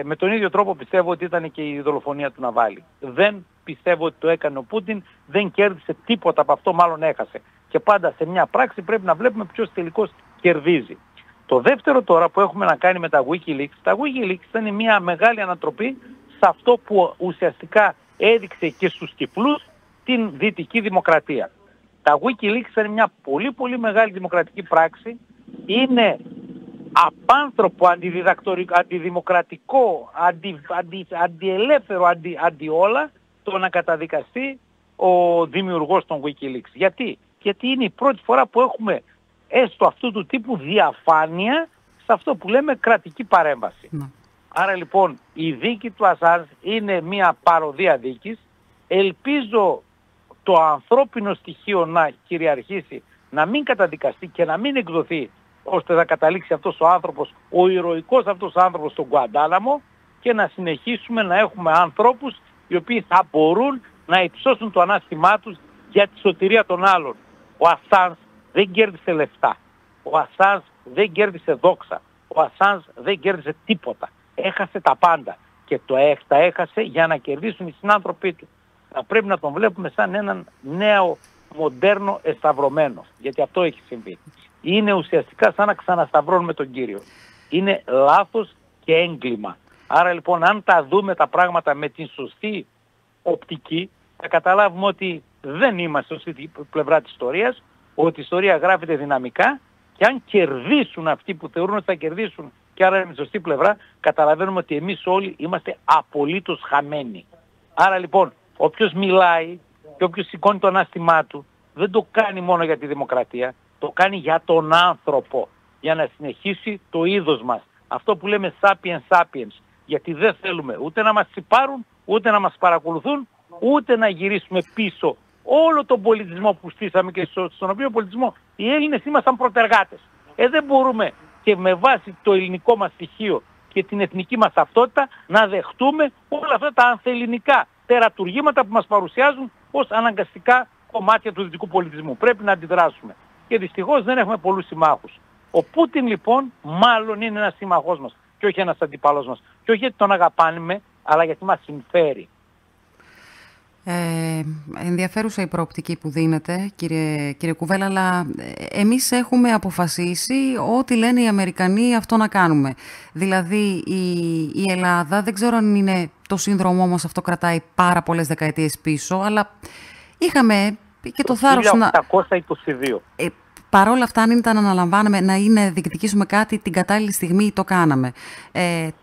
Με τον ίδιο τρόπο πιστεύω ότι ήταν και η δολοφονία του Ναβάλνη. Δεν πιστεύω ότι το έκανε ο Πούτιν, δεν κέρδισε τίποτα από αυτό, μάλλον έχασε. Και πάντα σε μια πράξη πρέπει να βλέπουμε ποιος τελικώς κερδίζει. Το δεύτερο τώρα που έχουμε να κάνει με τα WikiLeaks, τα WikiLeaks ήταν μια μεγάλη ανατροπή σε αυτό που ουσιαστικά έδειξε και στους τυφλούς την δυτική δημοκρατία. Τα WikiLeaks ήταν μια πολύ πολύ μεγάλη δημοκρατική πράξη, είναι απάνθρωπο, αντιδημοκρατικό, αντιελεύθερο, αντιόλα το να καταδικαστεί ο δημιουργός των WikiLeaks. Γιατί? Γιατί είναι η πρώτη φορά που έχουμε έστω αυτού του τύπου διαφάνεια σε αυτό που λέμε κρατική παρέμβαση. Άρα λοιπόν η δίκη του Ασάνζ είναι μια παροδία δίκης. Ελπίζω το ανθρώπινο στοιχείο να κυριαρχήσει, να μην καταδικαστεί και να μην εκδοθεί, ώστε να καταλήξει αυτός ο άνθρωπος, ο ηρωικός αυτός άνθρωπος στον Γκουαντάναμο και να συνεχίσουμε να έχουμε ανθρώπους οι οποίοι θα μπορούν να υψώσουν το ανάστημά τους για τη σωτηρία των άλλων. Ο Ασάνζ δεν κέρδισε λεφτά. Ο Ασάνζ δεν κέρδισε δόξα. Ο Ασάνζ δεν κέρδισε τίποτα. Έχασε τα πάντα. Και τα έχασε για να κερδίσουν οι συνάνθρωποι του. Θα πρέπει να τον βλέπουμε σαν έναν νέο μοντέρνο εσταυρωμένο. Γιατί αυτό έχει συμβεί. Είναι ουσιαστικά σαν να ξανασταυρώνουμε τον Κύριο. Είναι λάθος και έγκλημα. Άρα λοιπόν αν τα δούμε τα πράγματα με την σωστή οπτική, θα καταλάβουμε ότι δεν είμαστε στη πλευρά της ιστορίας, ότι η ιστορία γράφεται δυναμικά και αν κερδίσουν αυτοί που θεωρούν ότι θα κερδίσουν και άρα είναι με τη σωστή πλευρά, καταλαβαίνουμε ότι εμείς όλοι είμαστε απολύτως χαμένοι. Άρα λοιπόν όποιος μιλάει και όποιος σηκώνει το ανάστημά του δεν το κάνει μόνο για τη δημοκρατία, το κάνει για τον άνθρωπο, για να συνεχίσει το είδος μας. Αυτό που λέμε sapiens sapiens, γιατί δεν θέλουμε ούτε να μας τσιπάρουν, ούτε να μας παρακολουθούν, ούτε να γυρίσουμε πίσω όλο τον πολιτισμό που στήσαμε και στον οποίο πολιτισμό οι Έλληνες ήμασταν πρωτεργάτες. Δεν μπορούμε και με βάση το ελληνικό μας στοιχείο και την εθνική μας ταυτότητα να δεχτούμε όλα αυτά τα ανθελληνικά τερατουργήματα που μας παρουσιάζουν ως αναγκαστικά κομμάτια του δυτικού πολιτισμού. Πρέπει να αντιδράσουμε. Και δυστυχώς δεν έχουμε πολλούς συμμάχους. Ο Πούτιν λοιπόν μάλλον είναι ένας σύμμαχός μας και όχι ένας αντιπαλός μας. Και όχι γιατί τον αγαπάνουμε, αλλά γιατί μας συμφέρει. Ενδιαφέρουσα η προοπτική που δίνετε, κύριε Κουβέλα, αλλά εμείς έχουμε αποφασίσει ό,τι λένε οι Αμερικανοί αυτό να κάνουμε. Δηλαδή η Ελλάδα, δεν ξέρω αν είναι το σύνδρομό μας, αυτό κρατάει πάρα πολλές δεκαετίες πίσω, αλλά είχαμε και το θάρρος να... 1822. Παρόλα αυτά, αν ήταν να αναλαμβάνουμε να διεκδικήσουμε κάτι την κατάλληλη στιγμή, το κάναμε.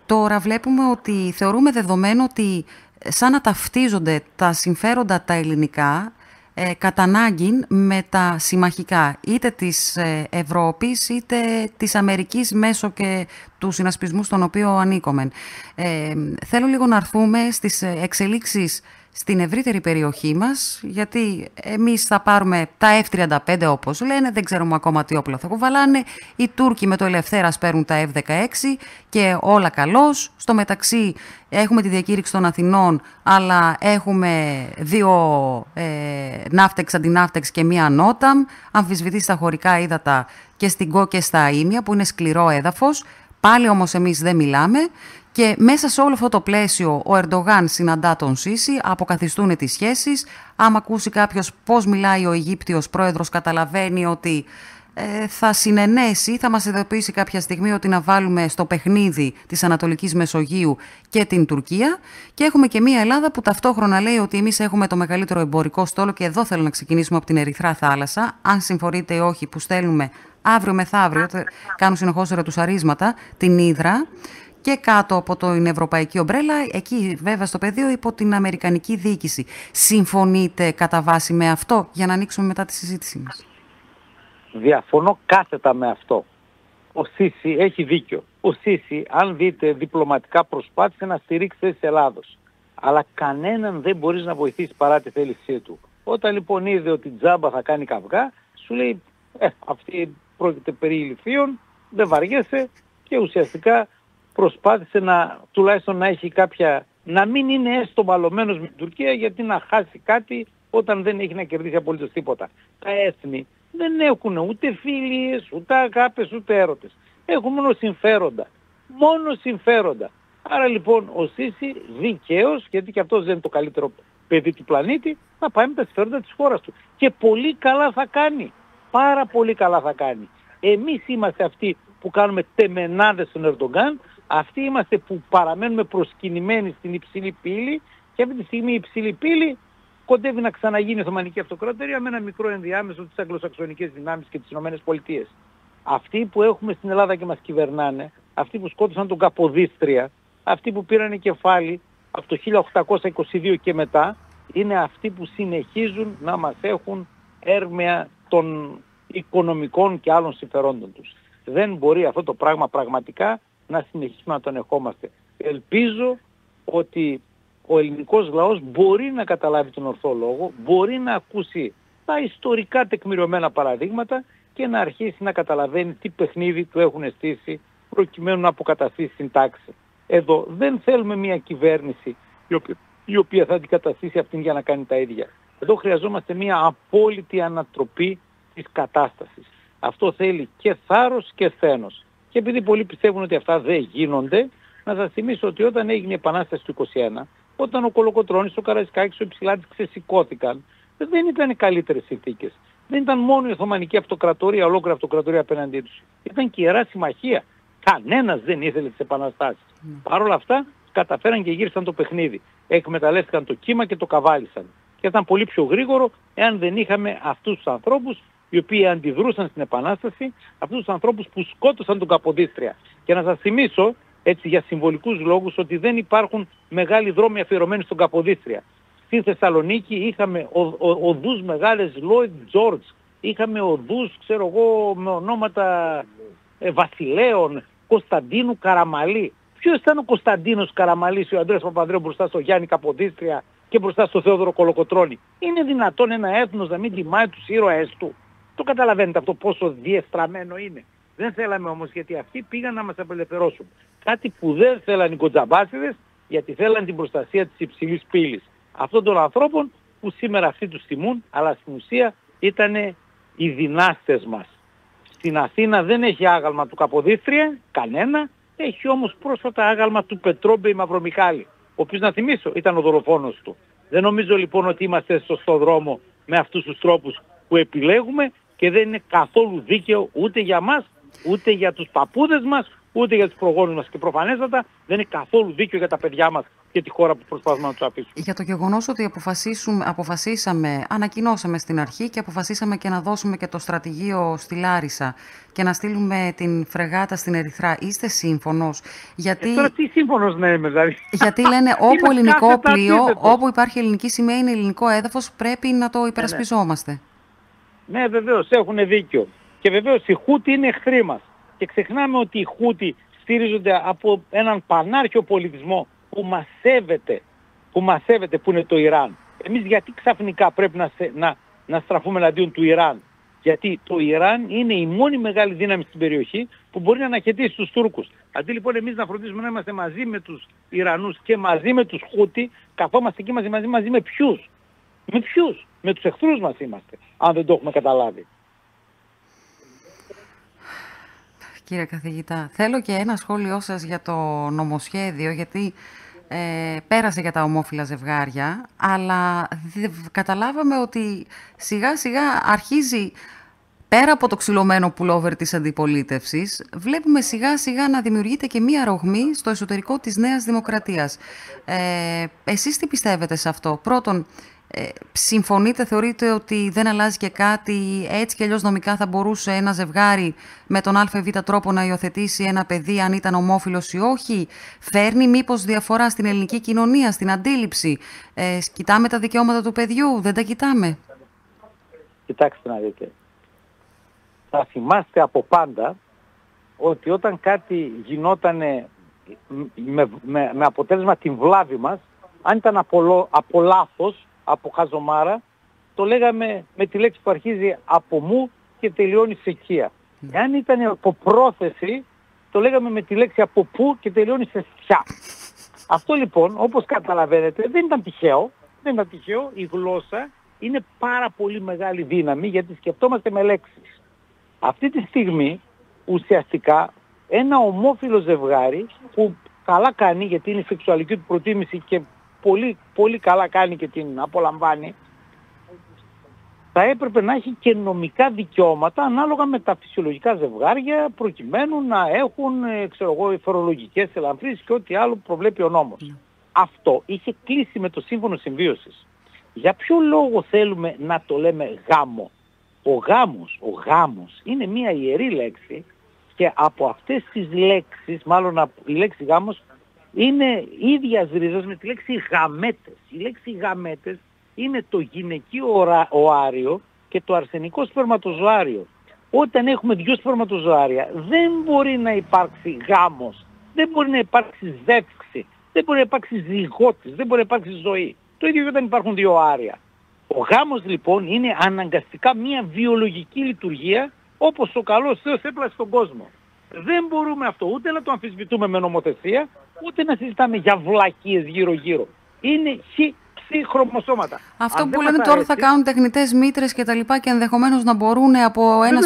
Τώρα βλέπουμε ότι θεωρούμε δεδομένο ότι σαν να ταυτίζονται τα συμφέροντα τα ελληνικά κατά ανάγκη με τα συμμαχικά, είτε της Ευρώπης είτε της Αμερικής μέσω και του συνασπισμού στον οποίο ανήκομεν. Θέλω λίγο να έρθουμε στις εξελίξεις στην ευρύτερη περιοχή μας, γιατί εμείς θα πάρουμε τα F-35 όπως λένε, δεν ξέρουμε ακόμα τι όπλα θα κουβαλάνε, οι Τούρκοι με το Ελευθέρας παίρνουν τα F-16 και όλα καλώς. Στο μεταξύ έχουμε τη διακήρυξη των Αθηνών, αλλά έχουμε 2 ναύτεξ, αντιναύτεξ και 1 νόταμ, αμφισβητεί στα χωρικά ύδατα και στην Κο και στα Αΐμια που είναι σκληρό έδαφος, πάλι όμως εμείς δεν μιλάμε. Και μέσα σε όλο αυτό το πλαίσιο ο Ερντογάν συναντά τον Σίση, αποκαθιστούν τις σχέσεις. Άμα ακούσει κάποιος πώς μιλάει ο Αιγύπτιος πρόεδρος, καταλαβαίνει ότι θα συνενέσει, θα μας ειδοποιήσει κάποια στιγμή ότι να βάλουμε στο παιχνίδι της Ανατολικής Μεσογείου και την Τουρκία. Και έχουμε και μια Ελλάδα που ταυτόχρονα λέει ότι εμείς έχουμε το μεγαλύτερο εμπορικό στόλο, και εδώ θέλω να ξεκινήσουμε από την Ερυθρά Θάλασσα, αν συμφορείτε ή όχι, που στέλνουμε αύριο μεθαύριο, κάνουν συνεχώς ερωτουσαρίσματα, την Ύδρα. Και κάτω από την ευρωπαϊκή ομπρέλα, εκεί βέβαια στο πεδίο υπό την αμερικανική διοίκηση. Συμφωνείτε κατά βάση με αυτό, για να ανοίξουμε μετά τη συζήτησή μας? Διαφωνώ κάθετα με αυτό. Ο Σίση έχει δίκιο. Ο Σίση, αν δείτε διπλωματικά, προσπάθησε να στηρίξει θέσεις Ελλάδος. Αλλά κανέναν δεν μπορείς να βοηθήσει παρά τη θέλησή του. Όταν λοιπόν είδε ότι τζάμπα θα κάνει καυγά, σου λέει αυτή πρόκειται περί ηλιθείων, δεν βαριέσαι, και ουσιαστικά προσπάθησε τουλάχιστον να έχει κάποια, να μην είναι έστω μαλωμένος με την Τουρκία, γιατί να χάσει κάτι όταν δεν έχει να κερδίσει απολύτως τίποτα. Τα έθνη δεν έχουν ούτε φίλιες, ούτε αγάπες, ούτε έρωτες. Έχουν μόνο συμφέροντα. Μόνο συμφέροντα. Άρα λοιπόν ο Σίση δικαίως, γιατί και αυτός δεν είναι το καλύτερο παιδί του πλανήτη, θα πάει με τα συμφέροντα της χώρας του. Και πολύ καλά θα κάνει. Πάρα πολύ καλά θα κάνει. Εμείς είμαστε αυτοί που κάνουμε τεμενάδες στον Ερντογκάν, αυτοί είμαστε που παραμένουμε προσκυνημένοι στην υψηλή πύλη, και αυτή τη στιγμή η υψηλή πύλη κοντεύει να ξαναγίνει Οθωμανική Αυτοκρατορία με ένα μικρό ενδιάμεσο της αγγλοσαξονικές δυνάμεις και τις Ηνωμένες Πολιτείες. Αυτοί που έχουμε στην Ελλάδα και μας κυβερνάνε, αυτοί που σκότωσαν τον Καποδίστρια, αυτοί που πήραν κεφάλι από το 1822 και μετά, είναι αυτοί που συνεχίζουν να μας έχουν έρμεα των οικονομικών και άλλων συμφερόντων τους. Δεν μπορεί αυτό το πράγμα πραγματικά να συνεχίσουμε να τον ερχόμαστε. Ελπίζω ότι ο ελληνικός λαός μπορεί να καταλάβει τον ορθό λόγο, μπορεί να ακούσει τα ιστορικά τεκμηριωμένα παραδείγματα και να αρχίσει να καταλαβαίνει τι παιχνίδι του έχουν στήσει προκειμένου να αποκαταστήσει την τάξη. Εδώ δεν θέλουμε μια κυβέρνηση η οποία θα αντικαταστήσει αυτήν για να κάνει τα ίδια. Εδώ χρειαζόμαστε μια απόλυτη ανατροπή της κατάστασης. Αυτό θέλει και θάρρος και σθένος. Και επειδή πολλοί πιστεύουν ότι αυτά δεν γίνονται, να σας θυμίσω ότι όταν έγινε η Επανάσταση του 1921, όταν ο Κολοκοτρώνης, ο Καραϊσκάκης, ο Υψηλάτης ξεσηκώθηκαν, δεν ήταν καλύτερες συνθήκες. Δεν ήταν μόνο η Οθωμανική Αυτοκρατορία, ολόκληρη Αυτοκρατορία απέναντί τους. Ήταν και Ιερά Συμμαχία. Κανένας δεν ήθελε τις επαναστάσεις. Παρ' όλα αυτά καταφέραν και γύρισαν το παιχνίδι. Εκμεταλλεύτηκαν το κύμα και το καβάλισαν. Και ήταν πολύ πιο γρήγορο εάν δεν είχαμε αυτούς τους ανθρώπους οι οποίοι αντιδρούσαν στην Επανάσταση, αυτούς τους ανθρώπους που σκότωσαν τον Καποδίστρια. Και να σας θυμίσω, έτσι για συμβολικούς λόγους, ότι δεν υπάρχουν μεγάλοι δρόμοι αφιερωμένοι στον Καποδίστρια. Στη Θεσσαλονίκη είχαμε οδούς μεγάλες Lloyd George, είχαμε οδούς, ξέρω εγώ, με ονόματα βασιλέων, Κωνσταντίνου Καραμαλή. Ποιος ήταν ο Κωνσταντίνος Καραμαλής, ο Ανδρέας Παπανδρέου μπροστά στο Γιάννη Καποδίστρια και μπροστά στο Θεόδωρο Κολοκοτρώνη? Είναι δυνατόν ένα έθνος να μην τιμάει τους ήρωές του? Το καταλαβαίνετε αυτό πόσο διεστραμμένο είναι? Δεν θέλαμε όμως, γιατί αυτοί πήγαν να μας απελευθερώσουν. Κάτι που δεν θέλαν οι κοντζαμπάσιδες, γιατί θέλαν την προστασία της υψηλής πύλης. Αυτών των ανθρώπων που σήμερα αυτοί τους τιμούν, αλλά στην ουσία ήταν οι δυνάστες μας. Στην Αθήνα δεν έχει άγαλμα του Καποδίστρια, κανένα, έχει όμως πρόσφατα άγαλμα του Πετρόμπε η Μαυρομιχάλη, ο οποίος, να θυμίσω, ήταν ο δολοφόνος του. Δεν νομίζω λοιπόν ότι είμαστε στο σωστό δρόμο με αυτούς τους τρόπους που επιλέγουμε, και δεν είναι καθόλου δίκαιο ούτε για μας, ούτε για τους παππούδες μας, ούτε για τους προγόνους μας. Και προφανέστατα δεν είναι καθόλου δίκαιο για τα παιδιά μας και τη χώρα που προσπαθούμε να τους αφήσουμε. Για το γεγονός ότι αποφασίσαμε, ανακοινώσαμε στην αρχή και αποφασίσαμε και να δώσουμε και το στρατηγείο στη Λάρισα και να στείλουμε την φρεγάτα στην Ερυθρά, είστε σύμφωνος? Γιατί... Τώρα τι σύμφωνος να είμαι δηλαδή? Γιατί λένε όπου ελληνικό πλοίο, όπου υπάρχει ελληνική σημαία, είναι ελληνικό έδαφος, πρέπει να το υπερασπιζόμαστε. Ναι, βεβαίως, έχουν δίκιο. Και βεβαίως οι Χούτι είναι εχθροί μας. Και ξεχνάμε ότι οι Χούτι στηρίζονται από έναν πανάρχιο πολιτισμό που μας σέβεται, που είναι το Ιράν. Εμείς γιατί ξαφνικά πρέπει να στραφούμε εναντίον του Ιράν? Γιατί το Ιράν είναι η μόνη μεγάλη δύναμη στην περιοχή που μπορεί να αναχαιτήσει τους Τούρκους. Αντί λοιπόν εμείς να φροντίσουμε να είμαστε μαζί με τους Ιρανούς και μαζί με τους Χούτι, καθόμαστε εκεί μαζί με ποιους? Με ποιους? Με τους εχθρούς μας είμαστε, αν δεν το έχουμε καταλάβει. Κύριε καθηγητά, θέλω και ένα σχόλιο σας για το νομοσχέδιο, γιατί πέρασε για τα ομόφυλα ζευγάρια, αλλά καταλάβαμε ότι σιγά σιγά αρχίζει, πέρα από το ξυλωμένο πουλόβερ της αντιπολίτευσης, βλέπουμε σιγά σιγά να δημιουργείται και μία ρογμή στο εσωτερικό της Νέας Δημοκρατίας. Εσείς τι πιστεύετε σε αυτό? Πρώτον, συμφωνείτε, θεωρείτε ότι δεν αλλάζει και κάτι, έτσι κι αλλιώς νομικά θα μπορούσε ένα ζευγάρι με τον ΑΒ τρόπο να υιοθετήσει ένα παιδί, αν ήταν ομόφυλος ή όχι? Φέρνει μήπως διαφορά στην ελληνική κοινωνία, στην αντίληψη? Κοιτάμε τα δικαιώματα του παιδιού, δεν τα κοιτάμε? Κοιτάξτε να δείτε. Θα θυμάστε από πάντα ότι όταν κάτι γινόταν με αποτέλεσμα την βλάβη μας, αν ήταν από λάθος, από χαζομάρα, το λέγαμε με τη λέξη που αρχίζει από μου και τελειώνει σε οικία. Εάν ήταν από πρόθεση, το λέγαμε με τη λέξη από που και τελειώνει σε σιά. Αυτό λοιπόν, όπως καταλαβαίνετε, δεν ήταν τυχαίο. Δεν ήταν τυχαίο. Η γλώσσα είναι πάρα πολύ μεγάλη δύναμη, γιατί σκεφτόμαστε με λέξεις. Αυτή τη στιγμή, ουσιαστικά, ένα ομόφυλο ζευγάρι που καλά κάνει, γιατί είναι η σεξουαλική του προτίμηση και πολύ, πολύ καλά κάνει και την απολαμβάνει, θα έπρεπε να έχει και νομικά δικαιώματα ανάλογα με τα φυσιολογικά ζευγάρια, προκειμένου να έχουν, φορολογικές ελαφρύνσεις και ό,τι άλλο προβλέπει ο νόμος. Αυτό είχε κλείσει με το Σύμφωνο Συμβίωσης. Για ποιο λόγο θέλουμε να το λέμε γάμο? Ο γάμος είναι μια ιερή λέξη, και από αυτές τις λέξεις, μάλλον η λέξη γάμος, είναι ίδιας ρίζας με τη λέξη γαμέτες. Η λέξη γαμέτες είναι το γυναικείο οάριο και το αρσενικό σπερματοζωάριο. Όταν έχουμε δύο σπερματοζωάρια δεν μπορεί να υπάρξει γάμος, δεν μπορεί να υπάρξει ζεύξη, δεν μπορεί να υπάρξει ζυγότης, δεν μπορεί να υπάρξει ζωή. Το ίδιο όταν υπάρχουν δύο οάρια. Ο γάμος λοιπόν είναι αναγκαστικά μια βιολογική λειτουργία, όπως ο καλός Θεός έπλασε στον κόσμο. Δεν μπορούμε αυτό ούτε να το αμφισβητούμε με νομοθεσία, ούτε να συζητάμε για βλακίες γύρω-γύρω. Είναι X χρωμοσώματα. Αυτό που λένε τώρα θα κάνουν τεχνητές μήτρες και τα λοιπά και ενδεχομένως να μπορούν από ένα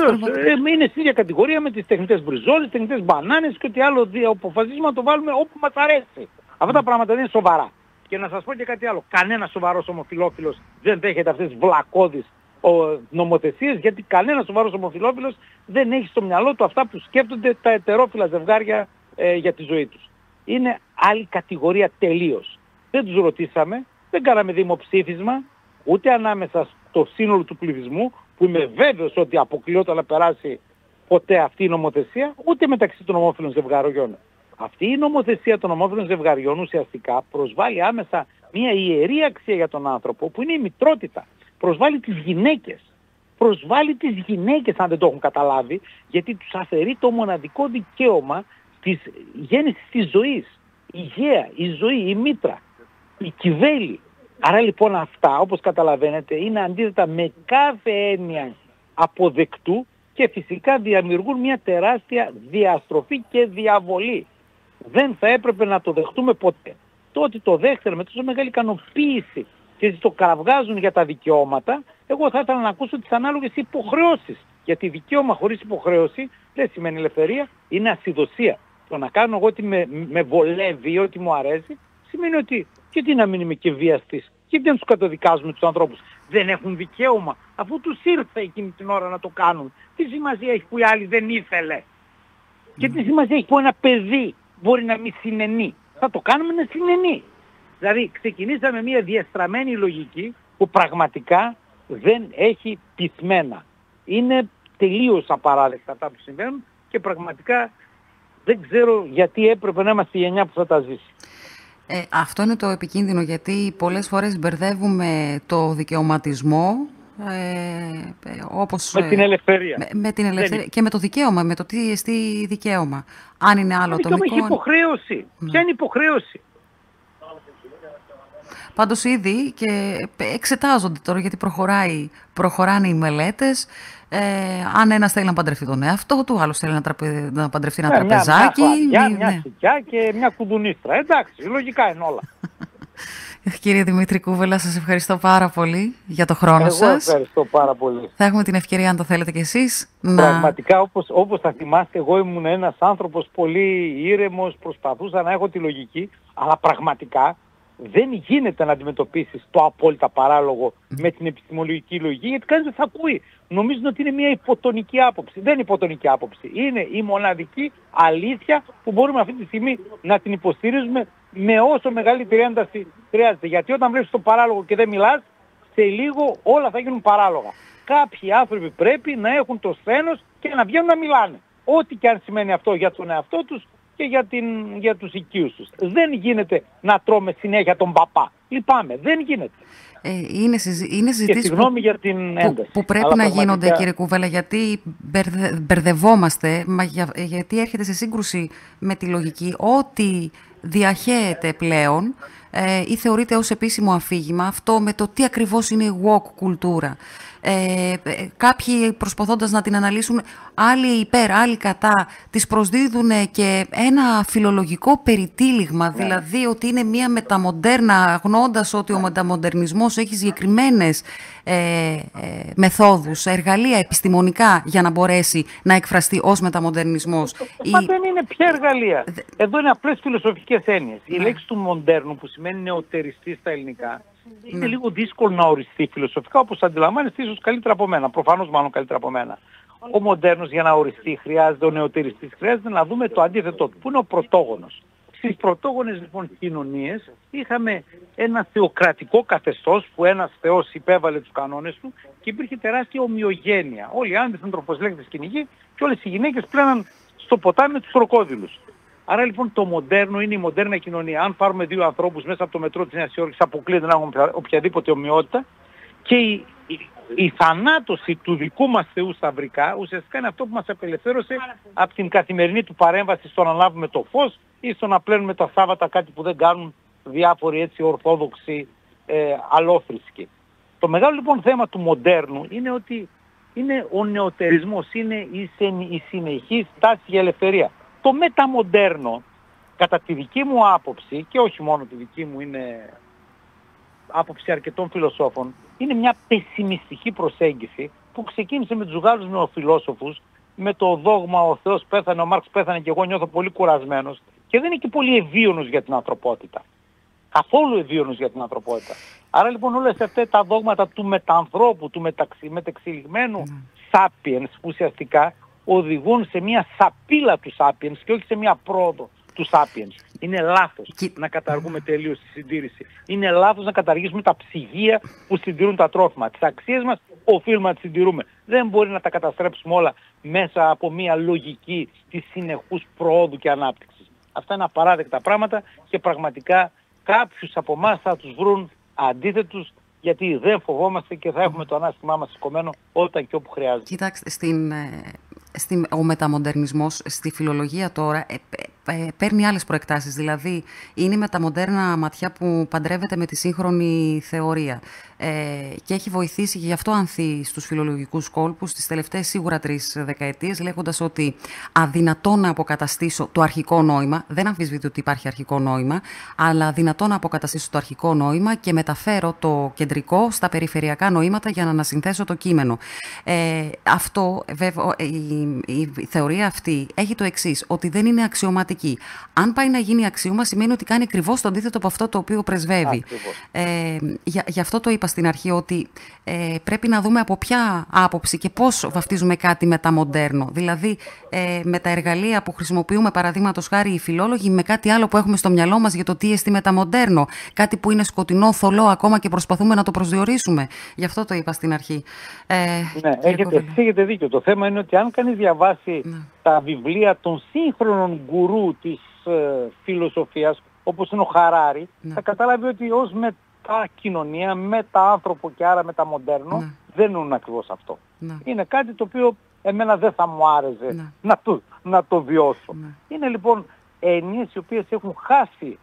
είναι στην ίδια κατηγορία με τις τεχνητές μπριζόλες, τεχνητές μπανάνες και ό,τι άλλο αποφασίσουμε να το βάλουμε όπου μας αρέσει. Αυτά τα πράγματα δεν είναι σοβαρά. Και να σας πω και κάτι άλλο. Κανένας σοβαρός ομοφυλόφιλος δεν δέχεται αυτές τις βλακώδεις νομοθεσίες, γιατί κανένας σοβαρός ομοφυλόφιλος δεν έχει στο μυαλό του αυτά που σκέφτονται τα ετερόφιλα ζευγάρια για τη ζωή τους. Είναι άλλη κατηγορία τελείως. Δεν τους ρωτήσαμε, δεν κάναμε δημοψήφισμα, ούτε ανάμεσα στο σύνολο του πληθυσμού, που είμαι βέβαιος ότι αποκλειόταν να περάσει ποτέ αυτή η νομοθεσία, ούτε μεταξύ των ομόφυλων ζευγαριών. Αυτή η νομοθεσία των ομόφυλων ζευγαριών ουσιαστικά προσβάλλει άμεσα μια ιερή αξία για τον άνθρωπο, που είναι η μητρότητα. Προσβάλλει τις γυναίκες. Προσβάλλει τις γυναίκες, αν δεν το έχουν καταλάβει, γιατί τους αφαιρεί το μοναδικό δικαίωμα της γέννησης της ζωής. Η γαία, η ζωή, η μήτρα, η κυβέλη. Άρα λοιπόν αυτά, όπως καταλαβαίνετε, είναι αντίθετα με κάθε έννοια αποδεκτού και φυσικά δημιουργούν μια τεράστια διαστροφή και διαβολή. Δεν θα έπρεπε να το δεχτούμε ποτέ. Το ότι το δέχτηκαν με τόσο μεγάλη ικανοποίηση και το κραυγάζουν για τα δικαιώματα, εγώ θα ήθελα να ακούσω τις ανάλογες υποχρεώσεις. Γιατί δικαίωμα χωρίς υποχρέωση δεν σημαίνει ελευθερία, είναι ασυδοσία. Το να κάνω εγώ ότι με βολεύει ή ότι μου αρέσει, σημαίνει ότι γιατί να μην είμαι και βιαστής, γιατί δεν τους καταδικάζουμε τους ανθρώπους. Δεν έχουν δικαίωμα, αφού τους ήρθε εκείνη την ώρα να το κάνουν. Τι σημασία έχει που η άλλη δεν ήθελε? Και τι σημασία έχει που ένα παιδί μπορεί να μην συνενεί? Θα το κάνουμε να συνενεί. Δηλαδή ξεκινήσαμε μια διαστραμμένη λογική που πραγματικά δεν έχει πεισμένα. Είναι τελείως απαράδεκτα αυτά που συμβαίνουν και πραγματικά δεν ξέρω γιατί έπρεπε να είμαστε η γενιά που θα τα ζήσει. Αυτό είναι το επικίνδυνο, γιατί πολλές φορές μπερδεύουμε το δικαιωματισμό όπως, με την ελευθερία. Με την ελευθερία και με το δικαίωμα, με το τι εστί δικαίωμα. Αν είναι άλλο ατομικό. Έχει υποχρέωση. Ποια είναι υποχρέωση? Πάντως ήδη και εξετάζονται τώρα, γιατί προχωράνε οι μελέτες. Αν ένας θέλει να παντρευτεί τον εαυτό του, άλλος θέλει να παντρευτεί ένα τραπεζάκι. Μια σικιά και μια κουδουνίστρα. Εντάξει, λογικά είναι όλα. Κύριε Δημήτρη Κούβελα, σας ευχαριστώ πάρα πολύ για το χρόνο σας. Εγώ ευχαριστώ πάρα πολύ. Θα έχουμε την ευκαιρία, αν το θέλετε κι εσείς, Πραγματικά, όπως θα θυμάστε, εγώ ήμουν ένας άνθρωπος πολύ ήρεμος, προσπαθούσα να έχω τη λογική, αλλά πραγματικά δεν γίνεται να αντιμετωπίσεις το απόλυτα παράλογο με την επιστημολογική λογική, γιατί κανείς δεν θα ακούει. Νομίζουν ότι είναι μια υποτονική άποψη. Δεν είναι υποτονική άποψη. Είναι η μοναδική αλήθεια που μπορούμε αυτή τη στιγμή να την υποστηρίζουμε με όσο μεγαλύτερη ένταση χρειάζεται. Γιατί όταν βλέπεις το παράλογο και δεν μιλάς, σε λίγο όλα θα γίνουν παράλογα. Κάποιοι άνθρωποι πρέπει να έχουν το σθένος και να βγαίνουν να μιλάνε. Ό,τι και αν σημαίνει αυτό για τον εαυτό τους και για τους οικείους τους. Δεν γίνεται να τρώμε συνέχεια τον παπά. Λυπάμαι. Δεν γίνεται. Είναι συζητήσεις για την ένταση. Που πρέπει να γίνονται, κύριε Κούβελα, γιατί μπερδευόμαστε, γιατί έρχεται σε σύγκρουση με τη λογική. Ό,τι διαχέεται πλέον ή θεωρείται ως επίσημο αφήγημα, αυτό με το τι ακριβώς είναι η woke κουλτούρα. Κάποιοι προσπαθώντας να την αναλύσουν, άλλοι υπέρ, άλλοι κατά, τις προσδίδουν και ένα φιλολογικό περιτύλιγμα, δηλαδή ότι είναι μια μεταμοντέρνα, αγνοώντας ότι ο μεταμοντερνισμός έχει συγκεκριμένες μεθόδους, εργαλεία επιστημονικά για να μπορέσει να εκφραστεί ως μεταμοντερνισμός. Μα δεν είναι πια εργαλεία. Εδώ είναι απλές φιλοσοφικές έννοιες. Η λέξη του μοντέρνου, που σημαίνει νεοτεριστή στα ελληνικά, είναι λίγο δύσκολο να οριστεί φιλοσοφικά, όπως αντιλαμβάνεστε ίσως καλύτερα από μένα. Προφανώς μάλλον καλύτερα από μένα. Ο μοντέρνος για να οριστεί χρειάζεται, ο νεοτεριστής χρειάζεται να δούμε το αντίθετο του, που είναι ο πρωτόγονος. Στις πρωτόγονες λοιπόν κοινωνίες είχαμε ένα θεοκρατικό καθεστώς που ένας θεός υπέβαλε τους κανόνες του και υπήρχε τεράστια ομοιογένεια. Όλοι οι άνδρες ήταν τροποσλέκτες κυνηγοί και όλες οι γυναίκες πλέναν στο ποτάμι με τους κροκόδιλους. Άρα λοιπόν το μοντέρνο είναι η μοντέρνα κοινωνία. Αν πάρουμε δύο ανθρώπους μέσα από το μετρό της Νέας Υόρκης, αποκλείεται να έχουν οποιαδήποτε ομοιότητα, και η θανάτωση του δικού μας θεού σταυρικά ουσιαστικά είναι αυτό που μας απελευθέρωσε από την καθημερινή του παρέμβαση στο να λάβουμε το φως ή στο να πλένουμε τα Σάββατα, κάτι που δεν κάνουν διάφοροι έτσι ορθόδοξοι αλόθρησκοι. Το μεγάλο λοιπόν θέμα του μοντέρνου είναι ότι είναι ο νεοτερισμός, είναι η συνεχής τάση για ελευθερία. Το μεταμοντέρνο, κατά τη δική μου άποψη, και όχι μόνο τη δική μου, είναι άποψη αρκετών φιλοσόφων, είναι μια πεσημιστική προσέγγιση που ξεκίνησε με τους Γάλλους νεοφιλόσοφους, με το δόγμα «Ο Θεός πέθανε, ο Μάρξ πέθανε και εγώ νιώθω πολύ κουρασμένος», και δεν είναι και πολύ ευίωνος για την ανθρωπότητα. Καθόλου ευίωνος για την ανθρωπότητα. Άρα λοιπόν όλες αυτές τα δόγματα του μετανθρώπου, του μετεξελιγμένου sapiens, που ουσιαστικά οδηγούν σε μια σαπίλα του sapiens και όχι σε μια πρόοδο του sapiens. Είναι λάθος να καταργούμε τελείως τη συντήρηση. Είναι λάθος να καταργήσουμε τα ψυγεία που συντηρούν τα τρόφιμα. Τις αξίες μας οφείλουμε να τις συντηρούμε. Δεν μπορεί να τα καταστρέψουμε όλα μέσα από μια λογική της συνεχούς προόδου και ανάπτυξης. Αυτά είναι απαράδεκτα πράγματα και πραγματικά κάποιους από εμάς θα τους βρουν αντίθετους, γιατί δεν φοβόμαστε και θα έχουμε το ανάστημά μας σηκωμένο όταν και όπου χρειάζεται. Κοιτάξτε, ο μεταμοντερνισμός στη φιλολογία τώρα παίρνει άλλες προεκτάσεις. Δηλαδή, είναι η μεταμοντέρνα ματιά που παντρεύεται με τη σύγχρονη θεωρία. Και έχει βοηθήσει και γι' αυτό ανθεί στους φιλολογικούς κόλπους τις τελευταίες σίγουρα 3 δεκαετίες, λέγοντας ότι αδυνατό να αποκαταστήσω το αρχικό νόημα, δεν αμφισβητεί ότι υπάρχει αρχικό νόημα, αλλά αδυνατό να αποκαταστήσω το αρχικό νόημα και μεταφέρω το κεντρικό στα περιφερειακά νοήματα για να ανασυνθέσω το κείμενο. Αυτό, βέβαια, η θεωρία αυτή έχει το εξής, ότι δεν είναι αξιωματική. Αν πάει να γίνει αξίωμα, σημαίνει ότι κάνει ακριβώς το αντίθετο από αυτό το οποίο πρεσβεύει. Γι' αυτό το είπα στην αρχή, ότι πρέπει να δούμε από ποια άποψη και πώς βαφτίζουμε κάτι μεταμοντέρνο. Δηλαδή, με τα εργαλεία που χρησιμοποιούμε, παραδείγματος χάρη οι φιλόλογοι, με κάτι άλλο που έχουμε στο μυαλό μας για το τι εστί μεταμοντέρνο. Κάτι που είναι σκοτεινό, θολό ακόμα και προσπαθούμε να το προσδιορίσουμε. Γι' αυτό το είπα στην αρχή. Ναι, έχετε δίκιο. Το θέμα είναι ότι αν κανείς διαβάσει τα βιβλία των σύγχρονων γκουρού της φιλοσοφίας, όπως είναι ο Χαράρι, θα καταλάβει ότι ως μετακοινωνία, μετάανθρωπο και άρα μεταμοντέρνο, δεν είναι ακριβώς αυτό. Είναι κάτι το οποίο εμένα δεν θα μου άρεσε να το βιώσω. Είναι λοιπόν έννοιες οι οποίες έχουν χάσει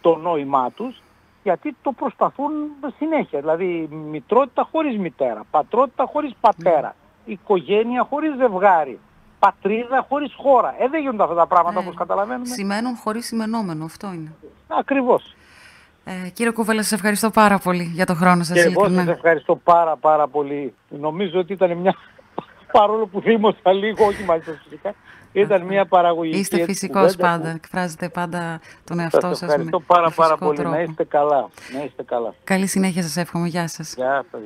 το νόημά τους, γιατί το προσπαθούν συνέχεια. Δηλαδή μητρότητα χωρίς μητέρα, πατρότητα χωρίς πατέρα, οικογένεια χωρίς ζευγάρι, πατρίδα χωρίς χώρα. Δεν γίνονται αυτά τα πράγματα, όπως καταλαβαίνουμε. Σημαίνουν χωρίς σημενόμενο, αυτό είναι. Ακριβώς. Κύριε Κούβελα, σας ευχαριστώ πάρα πολύ για το χρόνο σας. Και εγώ σας ευχαριστώ πάρα πολύ. Νομίζω ότι ήταν μια, παρόλο που θύμωσα λίγο, όχι μαζί σας φυσικά, ήταν μια παραγωγική. Είστε φυσικός πάντα, εκφράζετε πάντα τον εαυτό σας. Σας ευχαριστώ πάρα πολύ. Να είστε καλά. Καλή συνέχεια σας εύχομαι. Γεια σας. Γεια σας.